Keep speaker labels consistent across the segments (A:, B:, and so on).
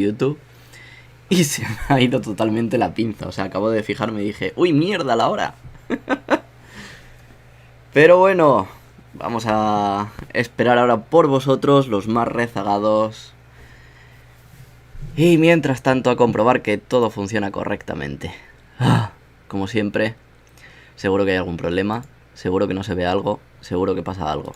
A: YouTube y se me ha ido totalmente la pinza. O sea, acabo de fijarme y dije, ¡uy, mierda, la hora! Pero bueno, vamos a esperar ahora por vosotros, los más rezagados. Y mientras tanto a comprobar que todo funciona correctamente. Como siempre, seguro que hay algún problema, seguro que no se ve algo, seguro que pasa algo.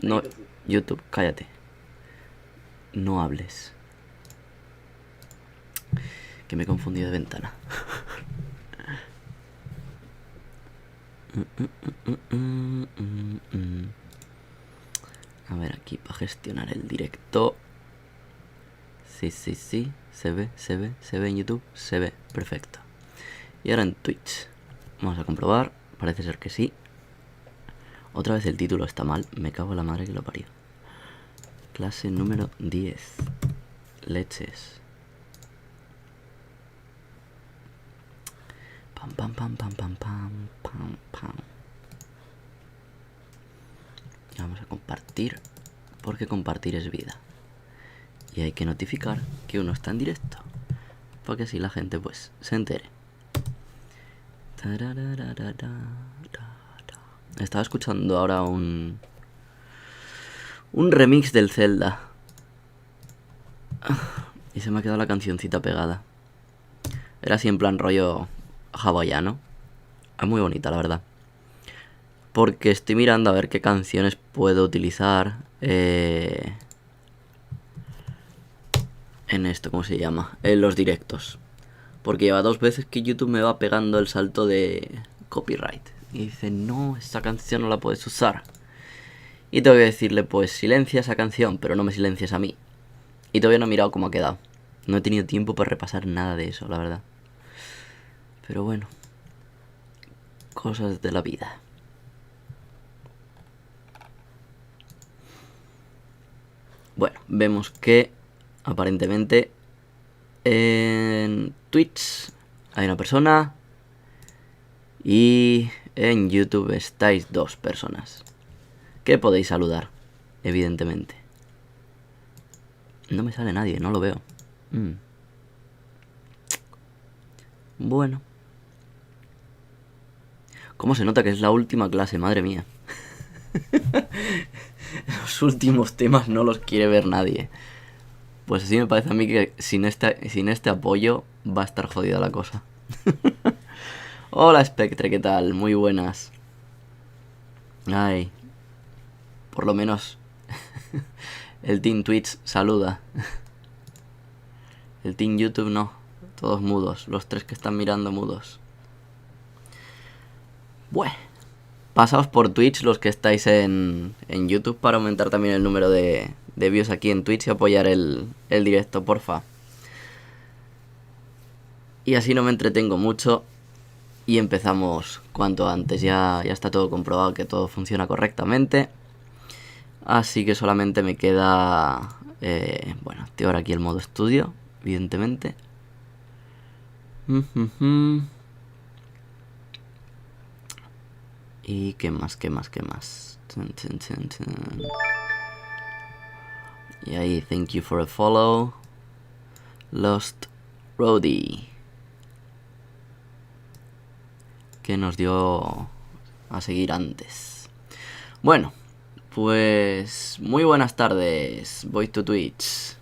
A: No, YouTube, cállate. No hables. Que me he confundido de ventana. A ver, aquí para gestionar el directo. Sí. Se ve en YouTube. Se ve, perfecto. Y ahora en Twitch. Vamos a comprobar. Parece ser que sí. Otra vez el título está mal. Me cago en la madre que lo parió. Clase número 10. Leches. Pam. Vamos a compartir. Porque compartir es vida. Y hay que notificar que uno está en directo. Para que así la gente pues se entere. Estaba escuchando ahora un remix del Zelda. Y se me ha quedado la cancioncita pegada. Era así en plan rollo hawaiano. Es muy bonita, la verdad. Porque estoy mirando a ver qué canciones puedo utilizar en esto, ¿cómo se llama? En los directos. Porque lleva 2 veces que YouTube me va pegando el salto de copyright. Y dice, no, esa canción no la puedes usar. Y tengo que decirle, pues silencia esa canción, pero no me silencies a mí. Y todavía no he mirado cómo ha quedado. No he tenido tiempo para repasar nada de eso, la verdad. Pero bueno. Cosas de la vida. Bueno, vemos que aparentemente en Twitch hay una persona y en YouTube estáis 2 personas que podéis saludar, evidentemente. No me sale nadie, no lo veo. Bueno. ¿Cómo se nota que es la última clase? Madre mía. Los últimos temas no los quiere ver nadie. Pues así me parece a mí que sin este apoyo va a estar jodida la cosa. Hola Spectre, ¿qué tal? Muy buenas. Ay. Por lo menos el Team Twitch saluda. El Team YouTube no. Todos mudos. Los 3 que están mirando mudos. Bueno. Pasaos por Twitch los que estáis en YouTube para aumentar también el número de views aquí en Twitch y apoyar el directo, porfa. Y así no me entretengo mucho y empezamos cuanto antes. Ya está todo comprobado que todo funciona correctamente. Así que solamente me queda, bueno, activar aquí el modo estudio, evidentemente. Y qué más. Y ahí, thank you for a follow. Lost Roadie, que nos dio a seguir antes. Bueno, pues muy buenas tardes, voy to Twitch.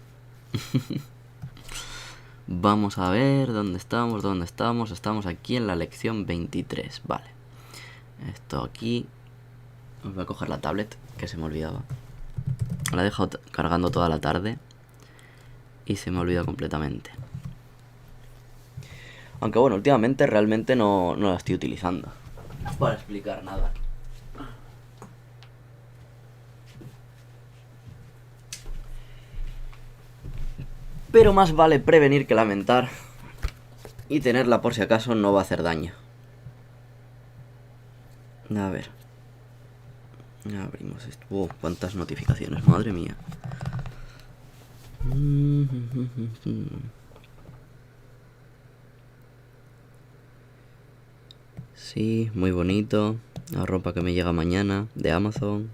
A: Vamos a ver dónde estamos. Estamos aquí en la lección 23, vale. Esto aquí. Os voy a coger la tablet, que se me olvidaba. La he dejado cargando toda la tarde y se me olvidó completamente. Aunque bueno, últimamente realmente no la estoy utilizando para explicar nada. Pero más vale prevenir que lamentar. Y tenerla por si acaso no va a hacer daño. A ver. Abrimos esto. Oh, cuántas notificaciones, madre mía. así, muy bonito. La ropa que me llega mañana de Amazon.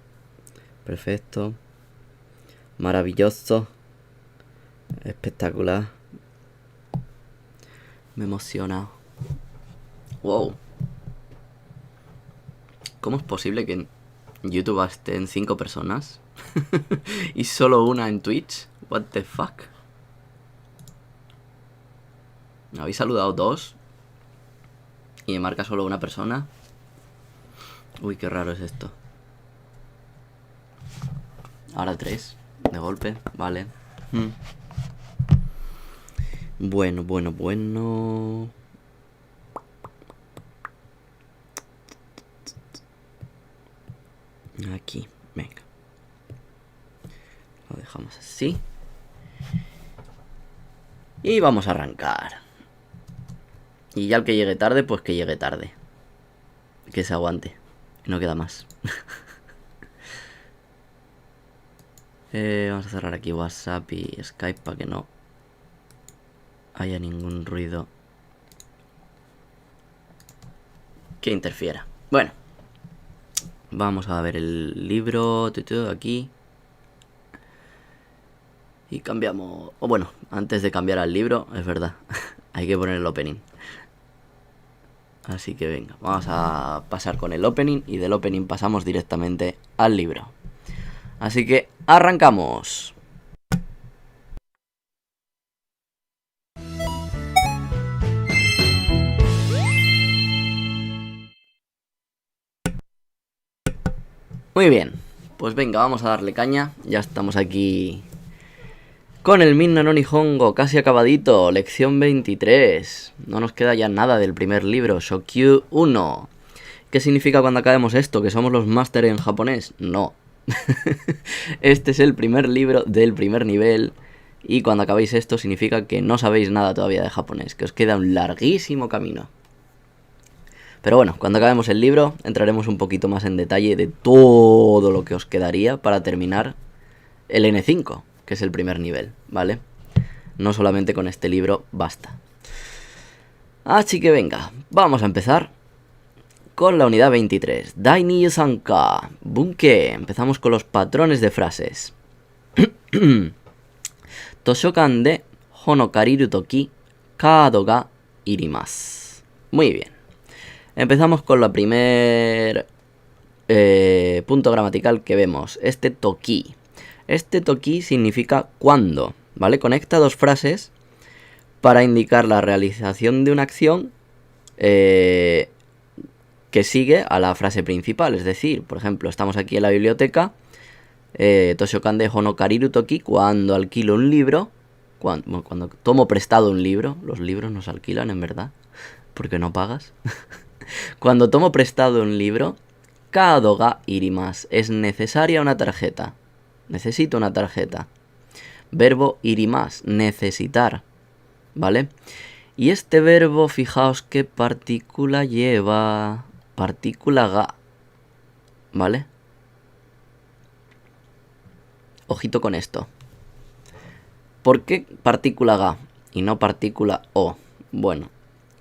A: Perfecto. Maravilloso. Espectacular. Me emociona. Wow. ¿Cómo es posible que en YouTube estén 5 personas? Y solo una en Twitch. What the fuck. ¿Me habéis saludado 2? Y me marca solo una persona. Uy, qué raro es esto. Ahora 3. De golpe. Vale. Bueno. Aquí. Venga. Lo dejamos así. Y vamos a arrancar. Y ya el que llegue tarde, pues que llegue tarde. Que se aguante. No queda más. Vamos a cerrar aquí WhatsApp y Skype para que no haya ningún ruido que interfiera. Bueno. Vamos a ver el libro. Aquí. Y cambiamos. O bueno, antes de cambiar al libro, es verdad. Hay que poner el opening. Así que venga, vamos a pasar con el opening. Y del opening pasamos directamente al libro. Así que arrancamos. Muy bien, pues venga, vamos a darle caña. Ya estamos aquí con el Minna no Nihongo, casi acabadito, lección 23. No nos queda ya nada del primer libro, Shokyu 1. ¿Qué significa cuando acabemos esto? ¿Que somos los máster en japonés? No. Este es el primer libro del primer nivel. Y cuando acabéis esto significa que no sabéis nada todavía de japonés, que os queda un larguísimo camino. Pero bueno, cuando acabemos el libro entraremos un poquito más en detalle de todo lo que os quedaría para terminar el N5, que es el primer nivel, ¿vale? No solamente con este libro basta. Así que venga, vamos a empezar con la unidad 23. Daini Sanka, Bunke. Empezamos con los patrones de frases. Toshokan de hono kariru toki, kaado ga irimasu. Muy bien. Empezamos con la primer punto gramatical que vemos. Este toki. Este toki significa cuando, ¿vale? Conecta dos frases para indicar la realización de una acción que sigue a la frase principal. Es decir, por ejemplo, estamos aquí en la biblioteca. Toshokan de hono kariru toki, cuando alquilo un libro. Cuando tomo prestado un libro. Los libros nos alquilan, en verdad. Porque no pagas. Cuando tomo prestado un libro, kaado ga irimasu. Es necesaria una tarjeta. Necesito una tarjeta. Verbo irimasu, necesitar. ¿Vale? Y este verbo, fijaos qué partícula lleva. Partícula ga. ¿Vale? Ojito con esto. ¿Por qué partícula ga y no partícula o? Bueno,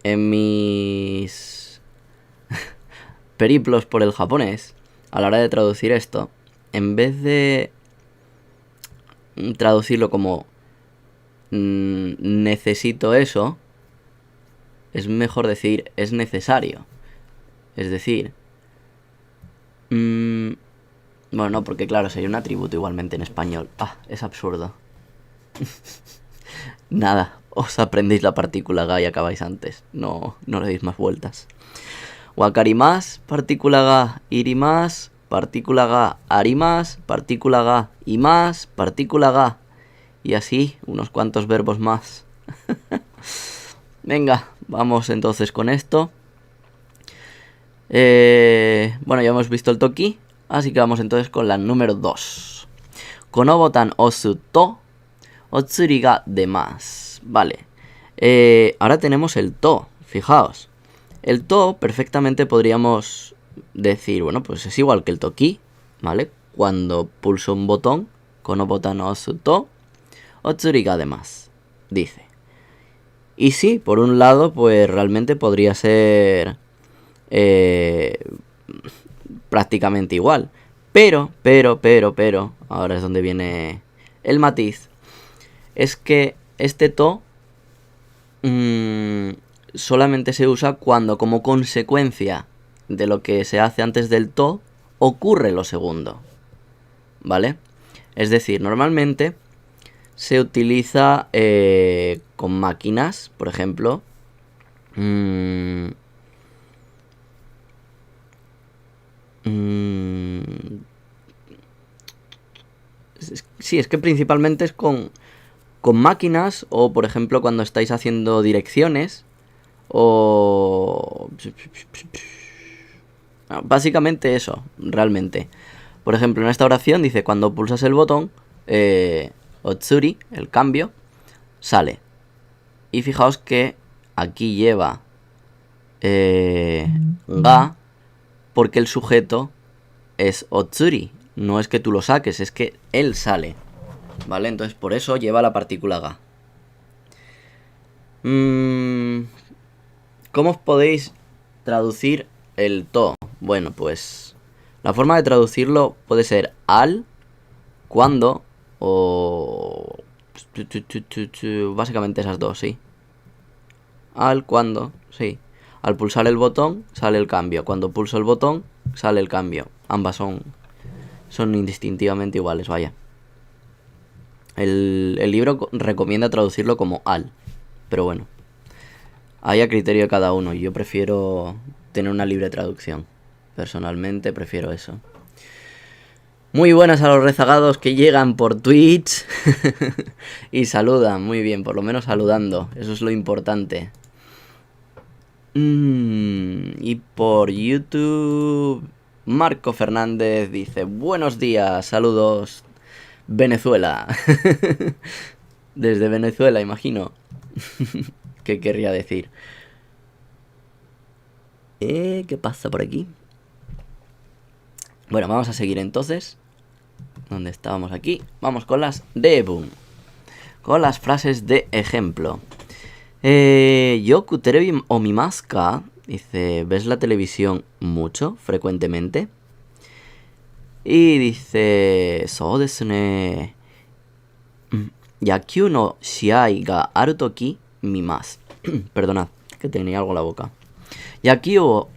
A: en mis periplos por el japonés, a la hora de traducir esto, en vez de traducirlo como necesito eso, es mejor decir es necesario. Es decir, bueno, no, porque claro, sería un atributo igualmente en español. Ah, es absurdo. Nada, os aprendéis la partícula ga y acabáis antes. No le deis más vueltas. Wakarimasu, partícula ga, irimasu, partícula ga, arimasu, partícula ga, imasu, partícula ga. Y así, unos cuantos verbos más. Venga, vamos entonces con esto. Bueno, ya hemos visto el toki, así que vamos entonces con la número 2. Kono botan osu to, otsuri ga demasu. Vale, ahora tenemos el to, fijaos. El to perfectamente podríamos decir, bueno, pues es igual que el toki, ¿vale? Cuando pulso un botón, kono botan osu to, otsuri ga demasu, dice. Y sí, por un lado, pues realmente podría ser prácticamente igual. Pero, ahora es donde viene el matiz. Es que este to solamente se usa cuando, como consecuencia de lo que se hace antes del to, ocurre lo segundo. ¿Vale? Es decir, normalmente se utiliza con máquinas, por ejemplo. Sí, es que principalmente es con máquinas, o por ejemplo cuando estáis haciendo direcciones, o básicamente eso, realmente. Por ejemplo, en esta oración dice, cuando pulsas el botón Otsuri, el cambio, sale. Y fijaos que aquí lleva ga, porque el sujeto es Otsuri. No es que tú lo saques, es que él sale. ¿Vale? Entonces por eso lleva la partícula ga. ¿Cómo os podéis traducir el to? Bueno, pues la forma de traducirlo puede ser al, cuando, o básicamente esas dos, sí. Al, cuando, sí. Al pulsar el botón sale el cambio. Cuando pulso el botón sale el cambio. Ambas son indistintivamente iguales, vaya. El libro recomienda traducirlo como al, pero bueno, hay a criterio de cada uno. Yo prefiero tener una libre traducción. Personalmente prefiero eso. Muy buenas a los rezagados que llegan por Twitch y saludan, muy bien, por lo menos saludando, eso es lo importante. Y por YouTube, Marco Fernández dice, buenos días, saludos, Venezuela. Desde Venezuela, imagino. ¿Qué querría decir? ¿Qué pasa por aquí? Bueno, vamos a seguir entonces. ¿Dónde estábamos aquí? Vamos con las debun. Con las frases de ejemplo. Yoku terebi omimasu ka? Dice, ¿ves la televisión mucho? Frecuentemente. Y dice, sou desu ne. Yakyuu no shiai ga aru toki mimasu. Perdonad, que tenía algo en la boca. Yakyuu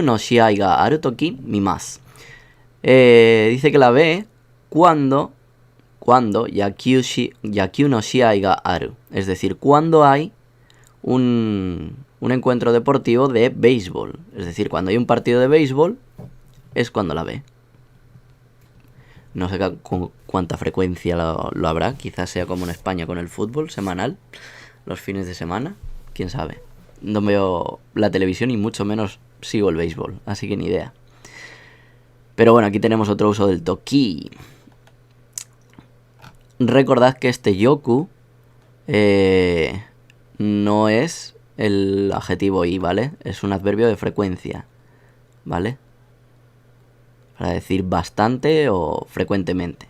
A: no shiai ga aru toki mimasu. Dice que la ve cuando Yakyuu no shiai ga aru. Es decir, cuando hay un encuentro deportivo de béisbol. Es decir, cuando hay un partido de béisbol es cuando la ve. No sé con cuánta frecuencia lo habrá. Quizás sea como en España con el fútbol semanal, los fines de semana. Quién sabe. No veo la televisión y mucho menos sigo el béisbol, así que ni idea. Pero bueno, aquí tenemos otro uso del toki. Recordad que este yoku no es el adjetivo i, ¿vale? Es un adverbio de frecuencia, ¿vale? Para decir bastante o frecuentemente.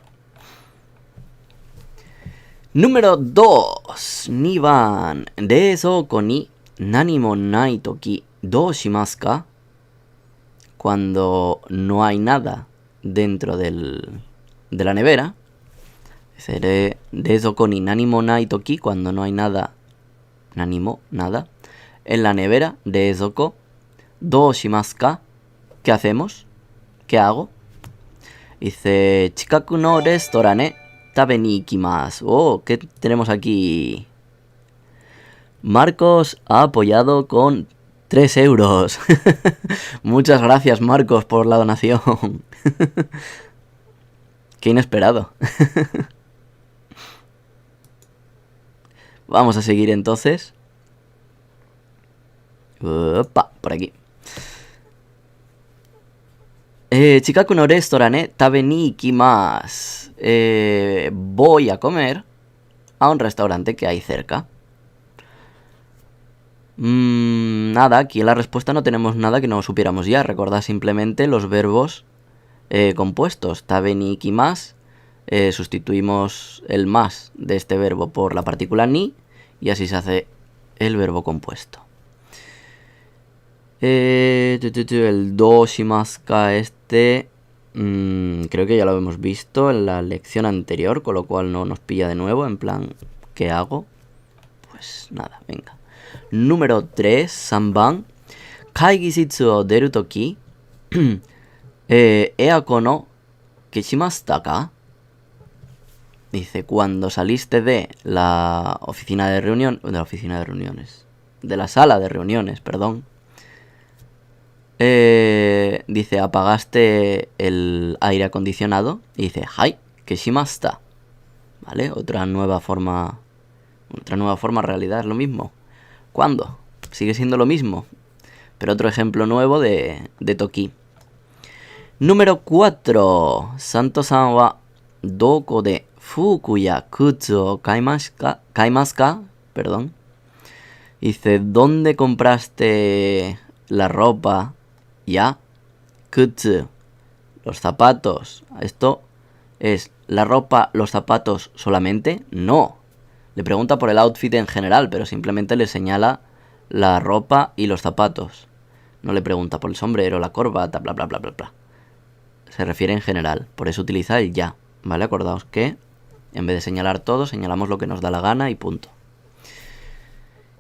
A: Número 2. Niban. Reizouko ni nani mo nai toki dou shimasu ka? Cuando no hay nada dentro de la nevera. Dice, reizouko ni nani mo nai toki, cuando no hay nada, nanimo, nada, en la nevera, reizouko, dou shimasu ka? ¿Qué hacemos? ¿Qué hago? Dice, chikaku no restaurante tabe ni ikimasu. Oh, ¿qué tenemos aquí? Marcos ha apoyado con 3 euros. Muchas gracias, Marcos, por la donación. Qué inesperado. Vamos a seguir entonces. Opa, por aquí. Chikaku no restaurante tabe ni ikimasu. Voy a comer a un restaurante que hay cerca. Nada, aquí en la respuesta no tenemos nada que no supiéramos ya. Recordad simplemente los verbos compuestos. Tabe ni ikimasu. Sustituimos el más de este verbo por la partícula ni y así se hace el verbo compuesto. El do shimaska este... creo que ya lo hemos visto en la lección anterior, con lo cual no nos pilla de nuevo, en plan, ¿qué hago? Pues nada, venga. Número 3, Sanban. Kaigishitsu o deru toki, eako no keshimashita ka. Dice, cuando saliste de la oficina de reuniones, de la sala de reuniones, perdón. Dice, apagaste el aire acondicionado. Y dice, hai, keshimashita. ¿Vale? Otra nueva forma en realidad es lo mismo. ¿Cuándo? Sigue siendo lo mismo. Pero otro ejemplo nuevo de toki. Número 4. Santo-san wa doko de fuku ya kutsu o kaimasu ka? Perdón. Dice, ¿dónde compraste la ropa? Ya. Kutsu. Los zapatos. ¿Esto es la ropa, los zapatos solamente? No. Le pregunta por el outfit en general, pero simplemente le señala la ropa y los zapatos. No le pregunta por el sombrero, la corbata, bla, bla, bla, bla, bla. Se refiere en general. Por eso utiliza el ya. ¿Vale? Acordaos que en vez de señalar todo, señalamos lo que nos da la gana y punto.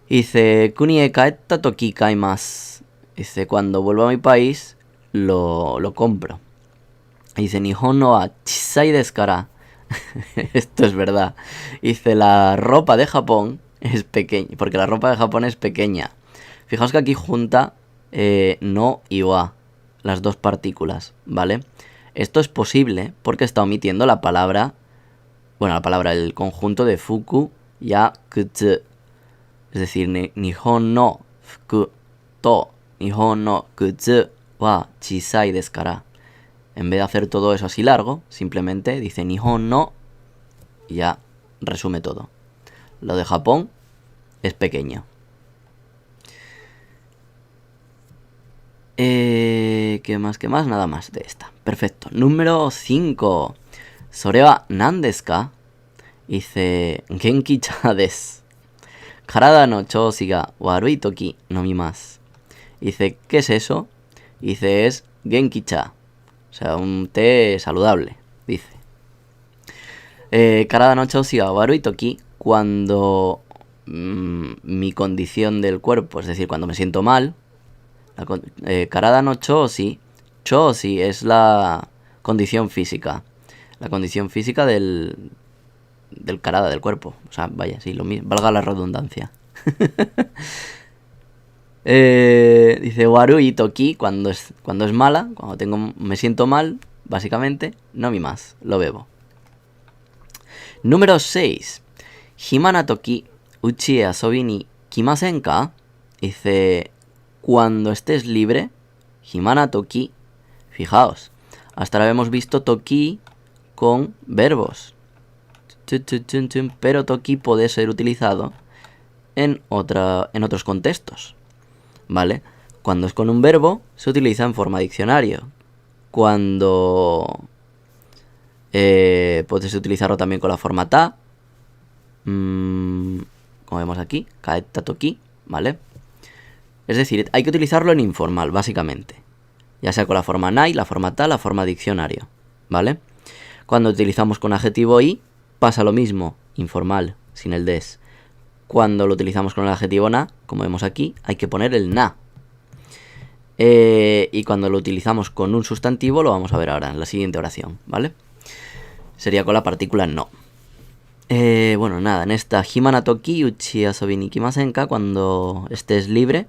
A: Dice, Kuni e kaetta toki kaimasu. Dice, cuando vuelvo a mi país, lo compro. Dice, Nihon no wa chisai desu kara. Esto es verdad. Dice, la ropa de Japón es pequeña. Porque la ropa de Japón es pequeña. Fijaos que aquí junta no y wa. Las dos partículas, ¿vale? Esto es posible porque está omitiendo la palabra... Bueno, el conjunto de fuku ya kutsu. Es decir, Nihon no fuku to Nihon no kutsu wa chisai desu kara. En vez de hacer todo eso así largo, simplemente dice Nihon no y ya resume todo. Lo de Japón es pequeño. ¿Qué más? Nada más de esta. Perfecto. Número 5. Sore wa nan desu ka? Dice, Genki-cha desu. Karada no choushi ga warui toki nomimasu. Dice, ¿qué es eso? Dice, es Genki-cha. O sea, un té saludable, dice. Karada no choushi ga warui toki, cuando mi condición del cuerpo, es decir, cuando me siento mal. Karada no choushi es la condición física. La condición física del karada, del cuerpo. O sea, vaya, sí, lo mismo. Valga la redundancia. Dice warui toki, cuando es mala, cuando me siento mal, básicamente, no mi más, lo bebo. Número 6. Hima na toki uchi e asobi ni kimasen ka? Dice, cuando estés libre, hima na toki. Fijaos, hasta ahora hemos visto toki con verbos. Pero toki puede ser utilizado en otros contextos. ¿Vale? Cuando es con un verbo, se utiliza en forma diccionario. Cuando puedes utilizarlo también con la forma ta. Como vemos aquí, kaetta toki, ¿vale? Es decir, hay que utilizarlo en informal, básicamente. Ya sea con la forma nai, la forma ta, la forma diccionario, ¿vale? Cuando utilizamos con adjetivo i, pasa lo mismo, informal, sin el des. Cuando lo utilizamos con el adjetivo na, como vemos aquí, hay que poner el na. Y cuando lo utilizamos con un sustantivo, lo vamos a ver ahora en la siguiente oración, ¿vale? Sería con la partícula no. Bueno, nada, en esta hima na toki uchi asobi ni ikimasen ka, cuando estés libre,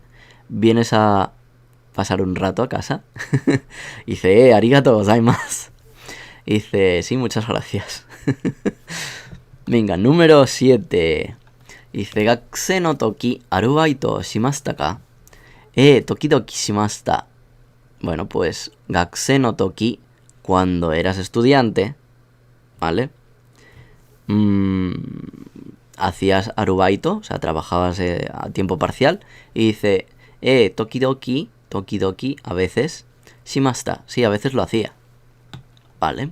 A: vienes a pasar un rato a casa. Dice, arigatou gozaimasu. Dice, sí, muchas gracias. Venga, número 7. Dice, gakusei no toki arubaito shimashita ka? Tokidoki shimashita. Bueno, pues, gakusei no toki, cuando eras estudiante, ¿vale? Hacías arubaito, o sea, trabajabas a tiempo parcial. Y dice, tokidoki, a veces, shimashita, sí, a veces lo hacía. Vale.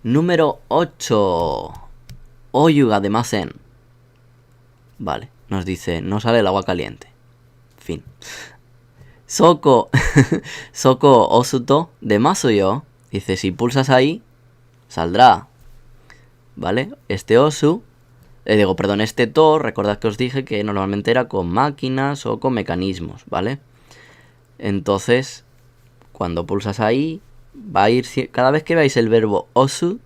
A: Número 8. Oyu ga demasen. Vale, nos dice, no sale el agua caliente. Fin. Soko, Soko osuto demasu yo. Dice, si pulsas ahí, saldrá. ¿Vale? Este osu, este to, recordad que os dije que normalmente era con máquinas o con mecanismos, ¿vale? Entonces, cuando pulsas ahí, va a ir, cada vez que veáis el verbo osu,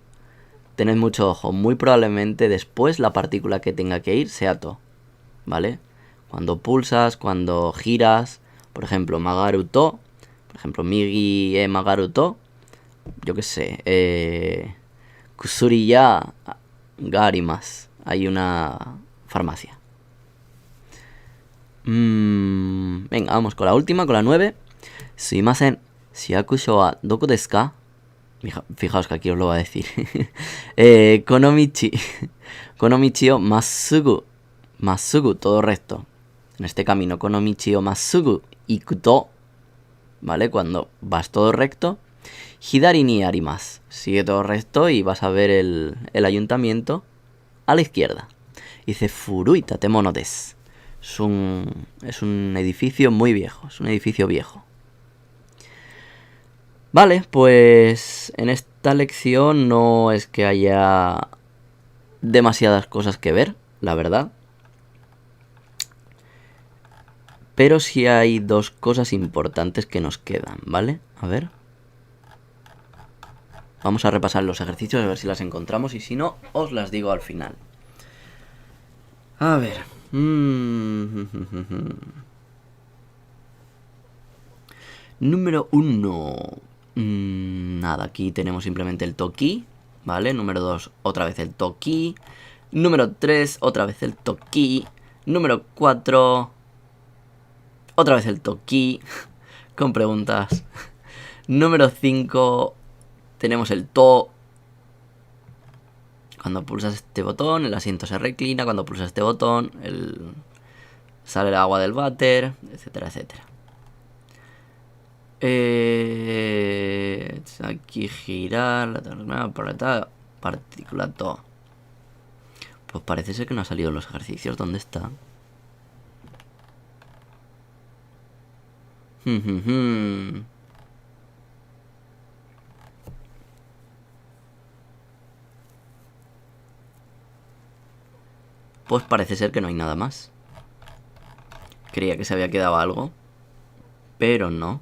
A: tened mucho ojo, muy probablemente después la partícula que tenga que ir sea to, ¿vale? Cuando pulsas, cuando giras, por ejemplo, magaru to, por ejemplo, migi e magaru to, yo qué sé, kusuri ya ga arimasu, hay una farmacia. Venga, vamos con la última, con la 9. Suimasen, shiakusho wa doko desu ka? Fijaos que aquí os lo va a decir. Konomichi o masugu. Masugu, todo recto. En este camino, konomichi o masugu ikuto. ¿Vale? Cuando vas todo recto. Hidari ni arimasu. Sigue todo recto y vas a ver el ayuntamiento a la izquierda. Dice Furui tatemono desu. Es un edificio muy viejo. Es un edificio viejo. Vale, pues en esta lección no es que haya demasiadas cosas que ver, la verdad. Pero sí hay dos cosas importantes que nos quedan, ¿vale? A ver. Vamos a repasar los ejercicios a ver si las encontramos y si no, os las digo al final. A ver. Número 1. Nada, aquí tenemos simplemente el toki, ¿vale? Número 2, otra vez el toki. Número 3, otra vez el toki. Número 4, otra vez el toki, con preguntas. Número 5, tenemos el to. Cuando pulsas este botón, el asiento se reclina. Cuando pulsas este botón, sale el agua del váter, etcétera, etcétera. Aquí girar, la partícula to. Pues parece ser que no ha salido los ejercicios. ¿Dónde está? Pues parece ser que no hay nada más. Creía que se había quedado algo, pero no.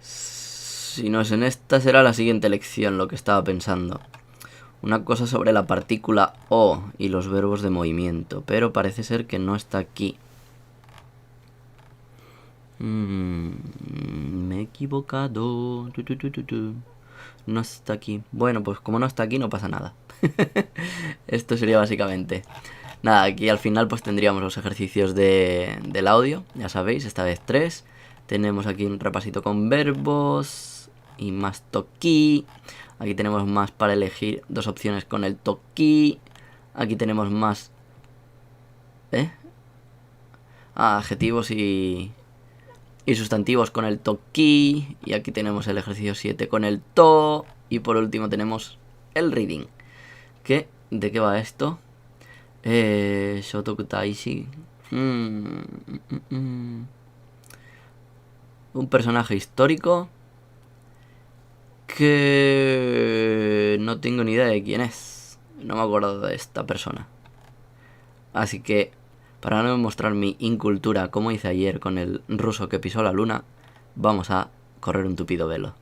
A: Si no es en esta, será la siguiente lección lo que estaba pensando. Una cosa sobre la partícula o y los verbos de movimiento, pero parece ser que no está aquí. Me he equivocado. No está aquí. Bueno, pues como no está aquí no pasa nada. Esto sería básicamente. Nada, aquí al final pues tendríamos los ejercicios del audio. Ya sabéis, esta vez 3. Tenemos aquí un repasito con verbos y más toki. Aquí tenemos más para elegir 2 opciones con el toki. Aquí tenemos más adjetivos y sustantivos con el toki. Y aquí tenemos el ejercicio 7 con el to. Y por último tenemos el reading. ¿De qué va esto? Shotoku Taishi. Un personaje histórico que no tengo ni idea de quién es. No me acuerdo de esta persona. Así que, para no mostrar mi incultura como hice ayer con el ruso que pisó la luna, vamos a correr un tupido velo.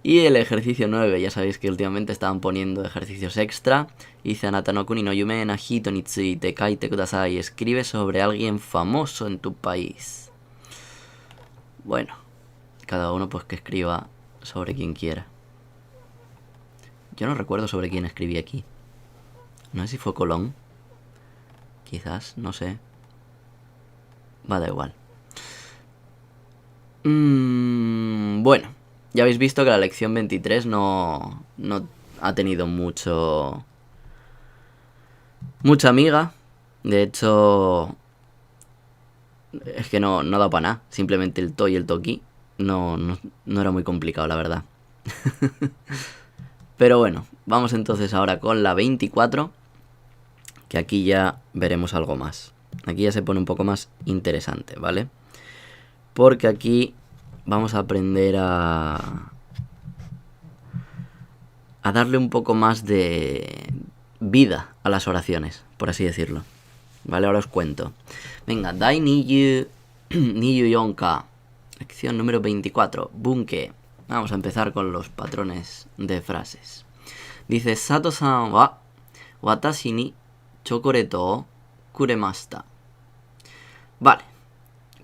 A: Y el ejercicio 9, ya sabéis que últimamente estaban poniendo ejercicios extra. Dice Anata no kuni no yume na hito ni tsuite kaite kudasai. Escribe sobre alguien famoso en tu país. Bueno, cada uno pues que escriba sobre quien quiera. Yo no recuerdo sobre quién escribí aquí. No sé si fue Colón. Quizás, no sé. Va, da igual. Bueno, ya habéis visto que la lección 23 no ha tenido mucha amiga. De hecho, es que no da para nada. Simplemente el to y el toki. No era muy complicado, la verdad. Pero bueno, vamos entonces ahora con la 24. Que aquí ya veremos algo más. Aquí ya se pone un poco más interesante, ¿vale? Porque aquí vamos a aprender a darle un poco más de vida a las oraciones, por así decirlo. Vale, ahora os cuento. Venga, Dai Niyu Yonka. Lección número 24. Bunke. Vamos a empezar con los patrones de frases. Dice, Sato-san wa watashi ni chocoreto o kuremashita. Vale.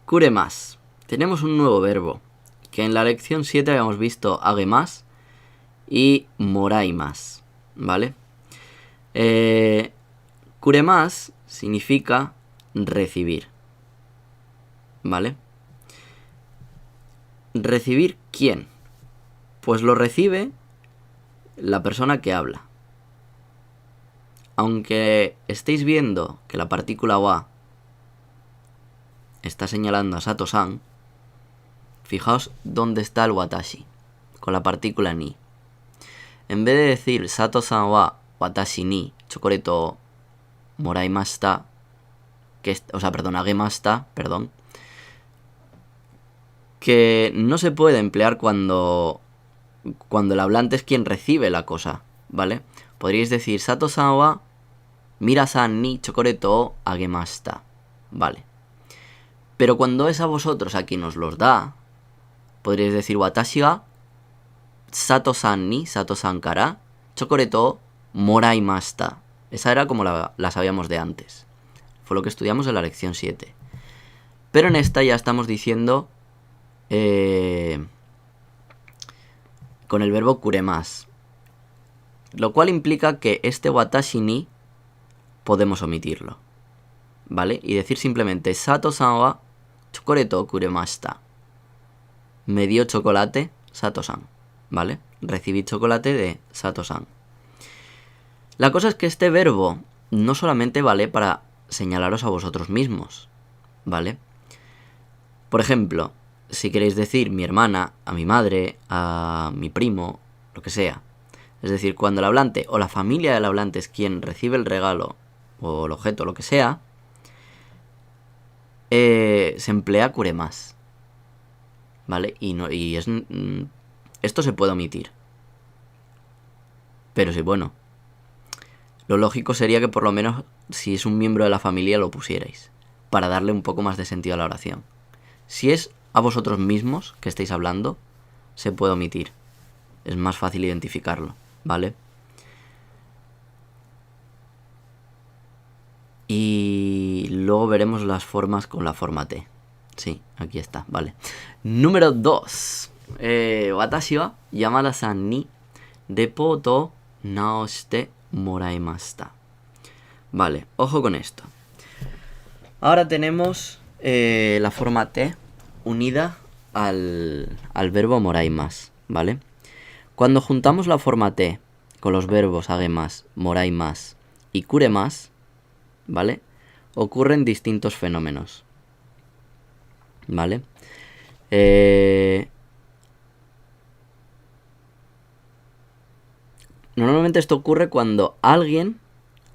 A: Kuremasu. Tenemos un nuevo verbo, que en la lección 7 habíamos visto agemasu y moraimasu, ¿vale? Kuremasu significa recibir, ¿vale? ¿Recibir quién? Pues lo recibe la persona que habla. Aunque estéis viendo que la partícula wa está señalando a Sato-san, fijaos dónde está el watashi, con la partícula ni. En vez de decir Sato-san wa watashi ni chocoreto o moraimashita, agemashita, que no se puede emplear cuando el hablante es quien recibe la cosa, ¿vale? Podríais decir Sato-san wa mira-san ni chocoreto o agemashita, ¿vale? Pero cuando es a vosotros a quien os los da, podríais decir watashi ga Sato-san ni Sato-san kara chocoreto o moraimashita. Esa era como la sabíamos de antes. Fue lo que estudiamos en la lección 7. Pero en esta ya estamos diciendo con el verbo kuremasu. Lo cual implica que este watashi ni podemos omitirlo, ¿vale? Y decir simplemente Sato-san wa chocoreto o kuremashita. Me dio chocolate Sato-san, ¿vale? Recibí chocolate de Sato-san. La cosa es que este verbo no solamente vale para señalaros a vosotros mismos, ¿vale? Por ejemplo, si queréis decir mi hermana, a mi madre, a mi primo, lo que sea. Es decir, cuando el hablante o la familia del hablante es quien recibe el regalo o el objeto, lo que sea, se emplea kuremasu, ¿vale? Esto se puede omitir. Pero sí, bueno, lo lógico sería que por lo menos si es un miembro de la familia lo pusierais, para darle un poco más de sentido a la oración. Si es a vosotros mismos que estáis hablando, se puede omitir. Es más fácil identificarlo, ¿vale? Y luego veremos las formas con la forma T. Sí, aquí está, vale. Número 2. Watashi wa Yamada-san ni reporto o naoshite moraimashita. Vale, ojo con esto. Ahora tenemos la forma T unida al verbo moraimasu, ¿vale? Cuando juntamos la forma T con los verbos agemasu, moraimasu y kuremasu, ¿vale? Ocurren distintos fenómenos, ¿vale? Normalmente esto ocurre cuando alguien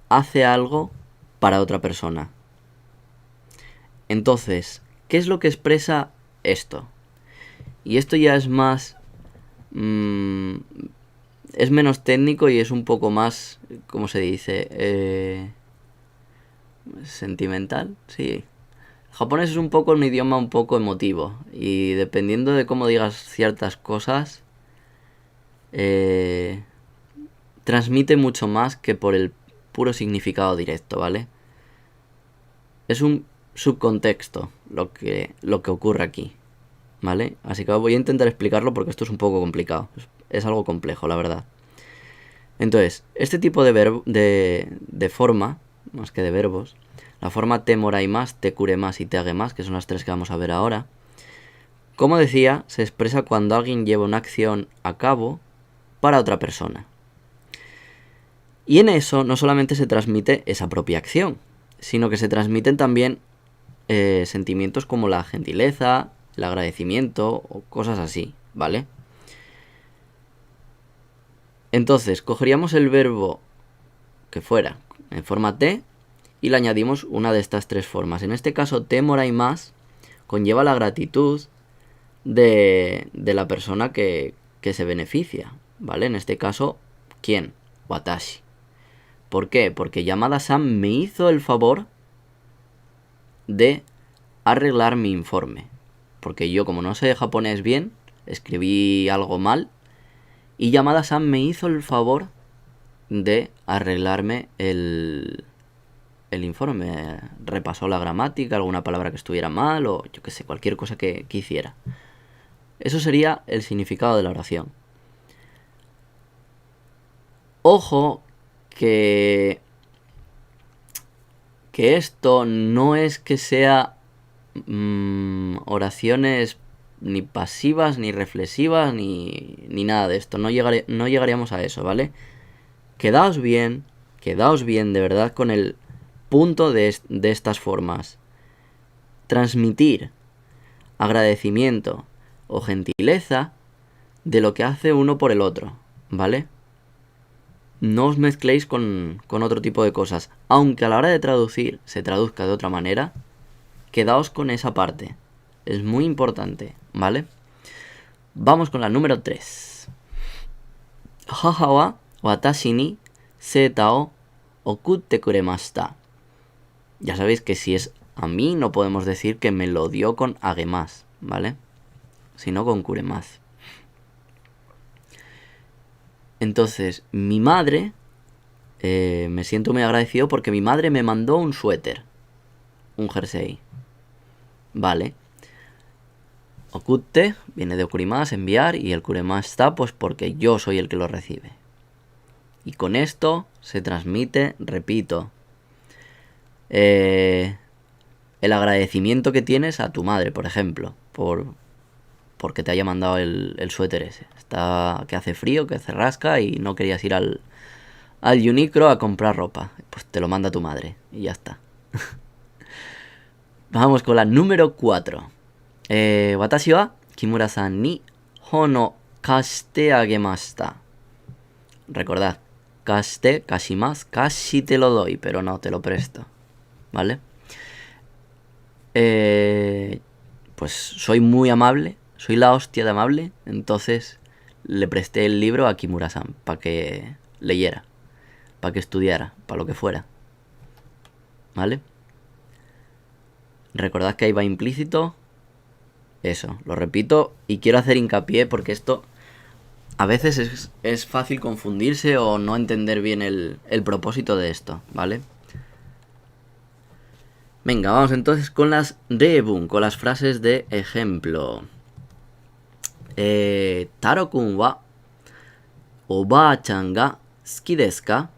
A: hace algo para otra persona. Entonces, ¿qué es lo que expresa esto? Y esto ya es más... es menos técnico y es un poco más... ¿Cómo se dice? Sentimental, sí. El japonés es un poco un idioma un poco emotivo. Y dependiendo de cómo digas ciertas cosas... transmite mucho más que por el puro significado directo, ¿vale? Es un subcontexto lo que ocurre aquí, ¿vale? Así que voy a intentar explicarlo porque esto es un poco complicado. Es algo complejo, la verdad. Entonces, este tipo de forma, más que de verbos, la forma te moraimasu, te kuremasu y te agemasu, que son las tres que vamos a ver ahora, como decía, se expresa cuando alguien lleva una acción a cabo para otra persona. Y en eso no solamente se transmite esa propia acción, sino que se transmiten también sentimientos como la gentileza, el agradecimiento o cosas así, ¿vale? Entonces, cogeríamos el verbo que fuera en forma T y le añadimos una de estas tres formas. En este caso, te moraimasu conlleva la gratitud de la persona que se beneficia, ¿vale? En este caso, ¿quién? Watashi. ¿Por qué? Porque Yamada-san me hizo el favor de arreglar mi informe. Porque yo, como no sé japonés bien, escribí algo mal y Yamada-san me hizo el favor de arreglarme el informe. Repasó la gramática, alguna palabra que estuviera mal o yo qué sé, cualquier cosa que hiciera. Eso sería el significado de la oración. Ojo que esto no es que sea oraciones ni pasivas, ni reflexivas, ni nada de esto. No llegaríamos a eso, ¿vale? Quedaos bien de verdad con el punto de estas formas. Transmitir agradecimiento o gentileza de lo que hace uno por el otro, ¿vale? No os mezcléis con otro tipo de cosas. Aunque a la hora de traducir se traduzca de otra manera, quedaos con esa parte. Es muy importante, ¿vale? Vamos con la número 3. Haha wa watashi ni seita o okutte kuremashita. Ya sabéis que si es a mí no podemos decir que me lo dio con agemasu, ¿vale? Sino con kuremasu. Entonces, mi madre, me siento muy agradecido porque mi madre me mandó un suéter, un jersey, ¿vale? Okutte viene de okurimasu, enviar, y el kuremasu está pues porque yo soy el que lo recibe. Y con esto se transmite, repito, el agradecimiento que tienes a tu madre, por ejemplo, porque te haya mandado el suéter ese. Está que hace frío, que hace rasca y no querías ir al Uniqlo a comprar ropa. Pues te lo manda tu madre y ya está. Vamos con la número 4. Watashi wa Kimura-san ni hon o kashite agemashita. Recordad, kashite, kashimasu, kashi te lo doy, pero no te lo presto, ¿vale? Pues soy muy amable, soy la hostia de amable, entonces le presté el libro a Kimura-san para que leyera, para que estudiara, para lo que fuera, ¿vale? Recordad que ahí va implícito eso, lo repito y quiero hacer hincapié porque esto a veces es fácil confundirse o no entender bien el propósito de esto, ¿vale? Venga, vamos entonces con las rebun, con las frases de ejemplo. Taro-kun wa Oba-chan ga suki desu ka?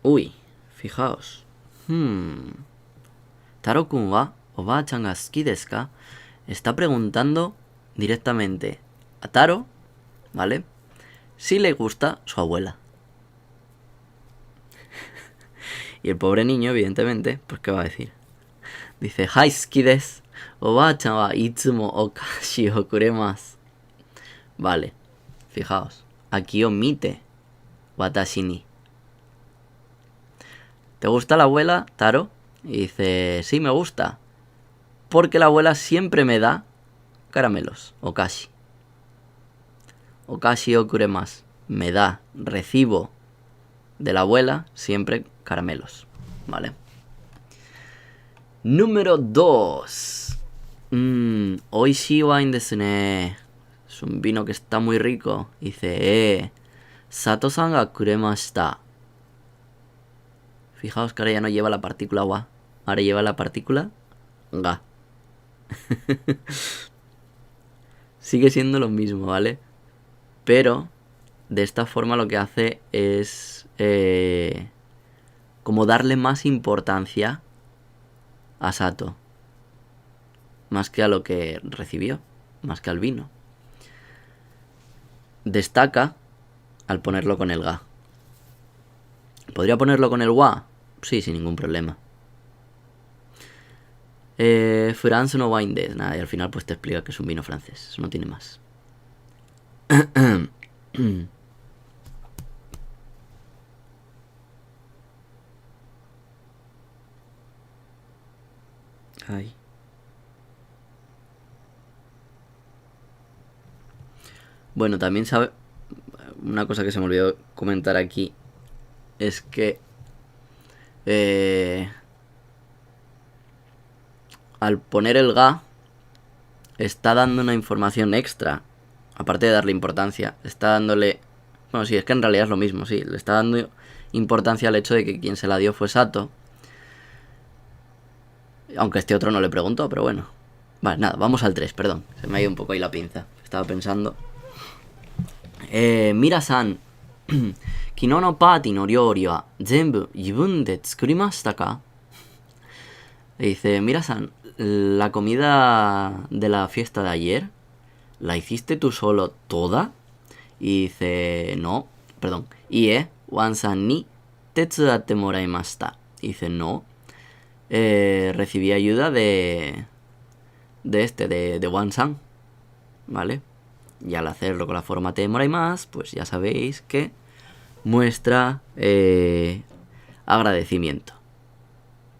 A: Uy, fijaos. Taro-kun wa Oba-chan ga suki desu ka? Está preguntando directamente a Taro, ¿vale? Si le gusta su abuela. Y el pobre niño, evidentemente, pues ¿qué va a decir? Dice, Hai suki desu. Oba-chan wa itsumo okashi o kuremasu. Vale, fijaos. Aquí omite watashi ni. ¿Te gusta la abuela, Taro? Y dice, sí, me gusta. Porque la abuela siempre me da caramelos, okashi. Okashi o kuremasu. Me da, recibo de la abuela siempre caramelos, ¿vale? Número 2. Oishii wine desu ne. Es un vino que está muy rico. Dice, Sato-san ga kuremashita. Fijaos que ahora ya no lleva la partícula wa. Ahora lleva la partícula ga. Sigue siendo lo mismo, ¿vale? Pero de esta forma lo que hace es como darle más importancia a Sato. Más que a lo que recibió. Más que al vino. Destaca al ponerlo con el ga. ¿Podría ponerlo con el wa? Sí, sin ningún problema. France no wine desu. Nada, y al final pues te explica que es un vino francés. Eso no tiene más. Ay. Bueno, también sabe... Una cosa que se me olvidó comentar aquí es que al poner el ga está dando una información extra, aparte de darle importancia, está dándole... Bueno, sí, es que en realidad es lo mismo, sí, le está dando importancia al hecho de que quien se la dio fue Sato, aunque este otro no le preguntó, pero bueno. Vale, nada, vamos al 3, perdón, se me ha ido un poco ahí la pinza, estaba pensando. Mira-san, Kino no party no ryori wa zenbu jibun de tsukurimashita ka? Dice, Mira-san, la comida de la fiesta de ayer, ¿la hiciste tú solo toda? Y dice, no, perdón. Ie, wan-san ni tetsudatte moraimashita. Y dice, no, recibí ayuda de Wan-san, ¿vale? Y al hacerlo con la forma de moraimasu, pues ya sabéis que muestra agradecimiento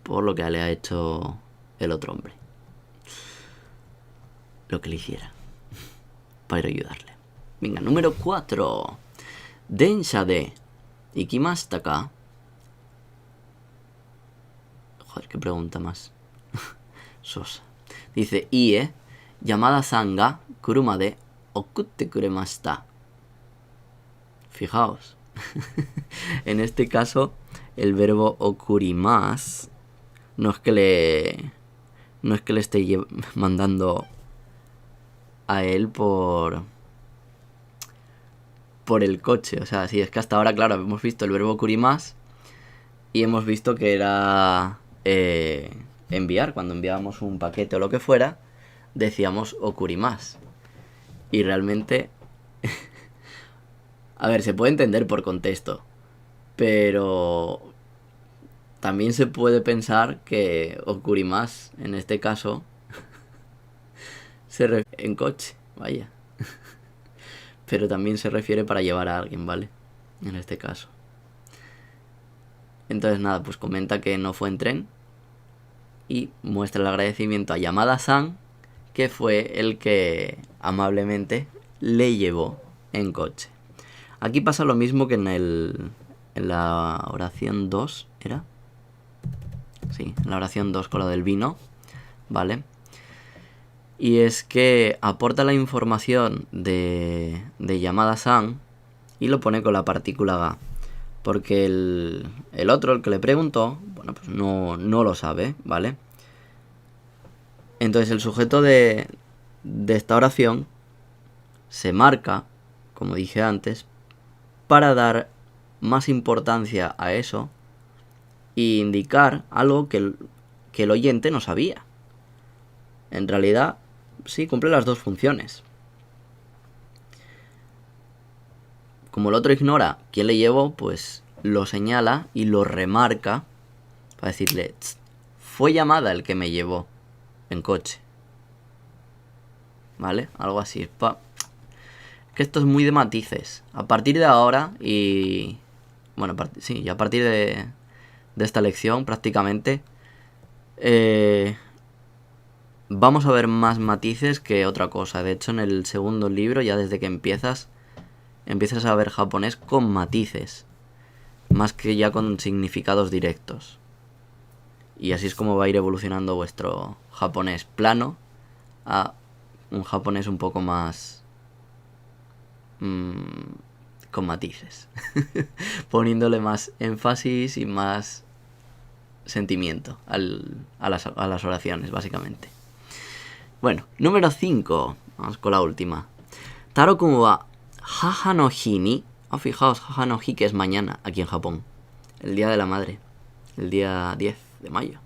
A: por lo que le ha hecho el otro hombre. Lo que le hiciera para ayudarle. Venga, número 4. Densha de ikimashita ka? Joder, qué pregunta más sosa. Dice, Ie, Yamada-san ga kuruma de okutte kuremashita. Fijaos. En este caso, el verbo okurimasu no es que le esté mandando a él por el coche. O sea, sí, es que hasta ahora, claro, hemos visto el verbo okurimasu y hemos visto que era enviar. Cuando enviábamos un paquete o lo que fuera, decíamos okurimasu. Y realmente... A ver, se puede entender por contexto, pero también se puede pensar que okurimasu, en este caso, se refiere en coche, vaya. Pero también se refiere para llevar a alguien, ¿vale? En este caso. Entonces nada, pues comenta que no fue en tren y muestra el agradecimiento a Yamada-san, que fue el que amablemente le llevó en coche. Aquí pasa lo mismo que en la oración 2, ¿era? Sí, en la oración 2 con lo del vino, ¿vale? Y es que aporta la información de Yamada-san y lo pone con la partícula ga. Porque el otro, el que le preguntó, bueno, pues no lo sabe, ¿vale? Entonces el sujeto de esta oración se marca, como dije antes, para dar más importancia a eso e indicar algo que el oyente no sabía. En realidad, sí, cumple las dos funciones. Como el otro ignora quién le llevó, pues lo señala y lo remarca para decirle, fue Yamada el que me llevó en coche. ¿Vale? Algo así. Que esto es muy de matices. A partir de ahora y... Bueno, sí, y a partir de esta lección prácticamente vamos a ver más matices que otra cosa. De hecho, en el segundo libro, ya desde que empiezas a ver japonés con matices, más que ya con significados directos. Y así es como va a ir evolucionando vuestro japonés plano a un japonés un poco más con matices, poniéndole más énfasis y más sentimiento a las oraciones, básicamente. Bueno, número 5. Vamos con la última. Taro-kun wa Haha no Hi ni... fijaos, Haha no Hi, que es mañana aquí en Japón. El día de la madre. El día 10 de mayo.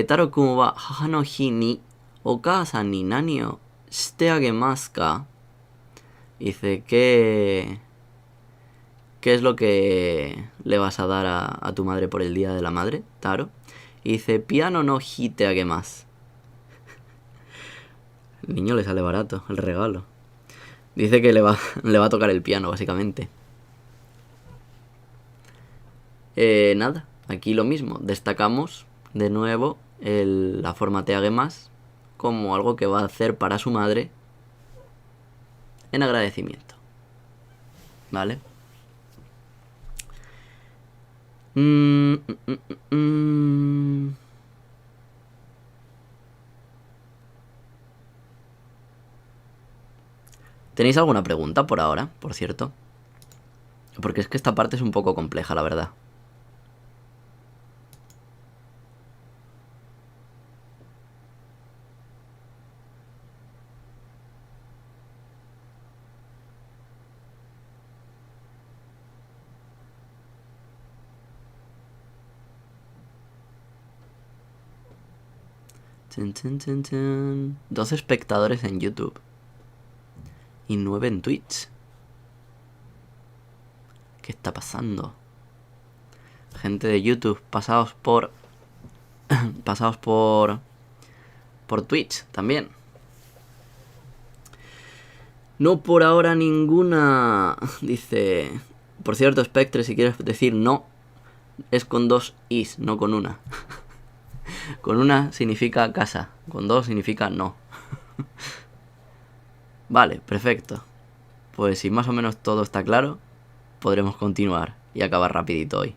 A: Taro-kun wa Haha no Hi ni Okaasan ni nani o shite agemasu ka? Dice, ¿qué es lo que le vas a dar a tu madre por el día de la madre, Taro? Y dice, piano no hite agemasu. El niño le sale barato, el regalo. Dice que le va a tocar el piano, básicamente. Nada, aquí lo mismo. Destacamos, de nuevo, la forma te más como algo que va a hacer para su madre en agradecimiento. ¿Vale? ¿Tenéis alguna pregunta por ahora, por cierto? Porque es que esta parte es un poco compleja, la verdad. Tun, tun, tun, tun. 12 espectadores en YouTube. Y 9 en Twitch. ¿Qué está pasando? Gente de YouTube, pasados por... pasados por Twitch también. No por ahora ninguna. Dice... Por cierto, Spectre, si quieres decir no, es con 2 is, no con una. Con una significa casa, con 2 significa no. Vale, perfecto. Pues si más o menos todo está claro, podremos continuar y acabar rapidito hoy.